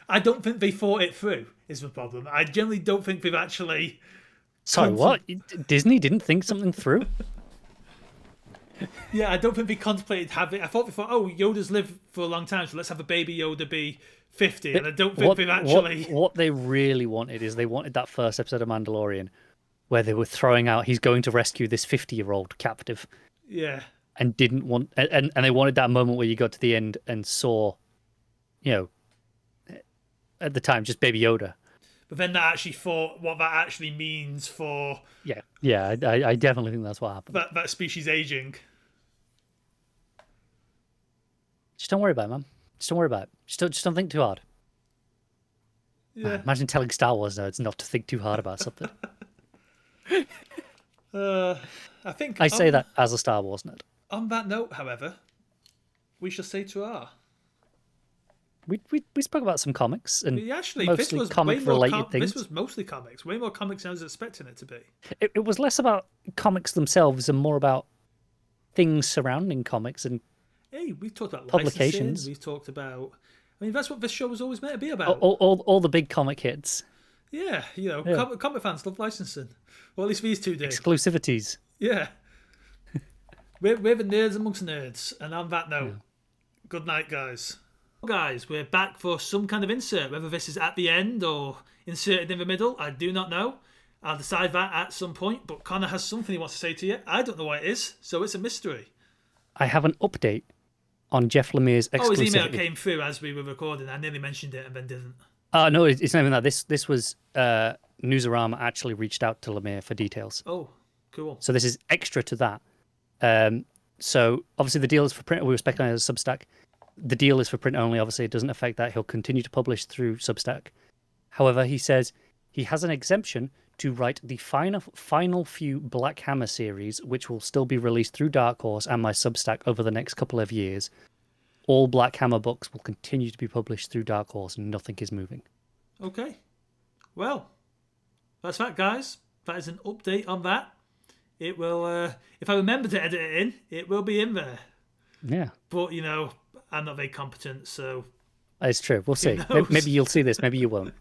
I don't think they thought it through, is the problem. I generally don't think they've actually... Sorry, what? Disney didn't think something through? Yeah, I don't think they contemplated having... I thought they thought, oh, Yoda's lived for a long time, so let's have a baby Yoda be 50. And I don't think they've actually... What they really wanted is they wanted that first episode of Mandalorian where they were throwing out, he's going to rescue this 50-year-old captive. Yeah. And didn't want... And they wanted that moment where you got to the end and saw, you know, at the time, just Baby Yoda. But then that actually thought what that actually means for... Yeah, I definitely think that's what happened. That species aging. Just don't worry about it, man. Just don't worry about it. Just don't think too hard. Yeah. Man, imagine telling Star Wars nerds not to think too hard about something. I think I say that as a Star Wars nerd. On that note, however, we shall say to our... We spoke about some comics and actually, mostly this was comic-related things. This was mostly comics. Way more comics than I was expecting it to be. It was less about comics themselves and more about things surrounding comics and hey, we've talked about publications. We've talked about... I mean, that's what this show was always meant to be about. All the big comic hits. Yeah, you know, comic fans love licensing. Well, at least these two do. Exclusivities. Yeah. we're the nerds amongst nerds. And on that note, good night, guys. Guys, we're back for some kind of insert. Whether this is at the end or inserted in the middle, I do not know. I'll decide that at some point. But Connor has something he wants to say to you. I don't know what it is, so it's a mystery. I have an update on Jeff Lemire's exclusivity. Oh, his email came through as we were recording. I nearly mentioned it and then didn't. No, it's not even that. This was Newsarama actually reached out to Lemire for details. Oh, cool. So this is extra to that. So obviously the deal is for print. We were speculating as a Substack. The deal is for print only. Obviously, it doesn't affect that. He'll continue to publish through Substack. However, he says he has an exemption to write the final few Black Hammer series, which will still be released through Dark Horse and my Substack over the next couple of years. All Black Hammer books will continue to be published through Dark Horse, and nothing is moving. Okay. Well, that's that, guys. That is an update on that. It will, if I remember to edit it in, it will be in there. Yeah. But, you know, I'm not very competent, so... It's true. We'll see. Maybe you'll see this. Maybe you won't.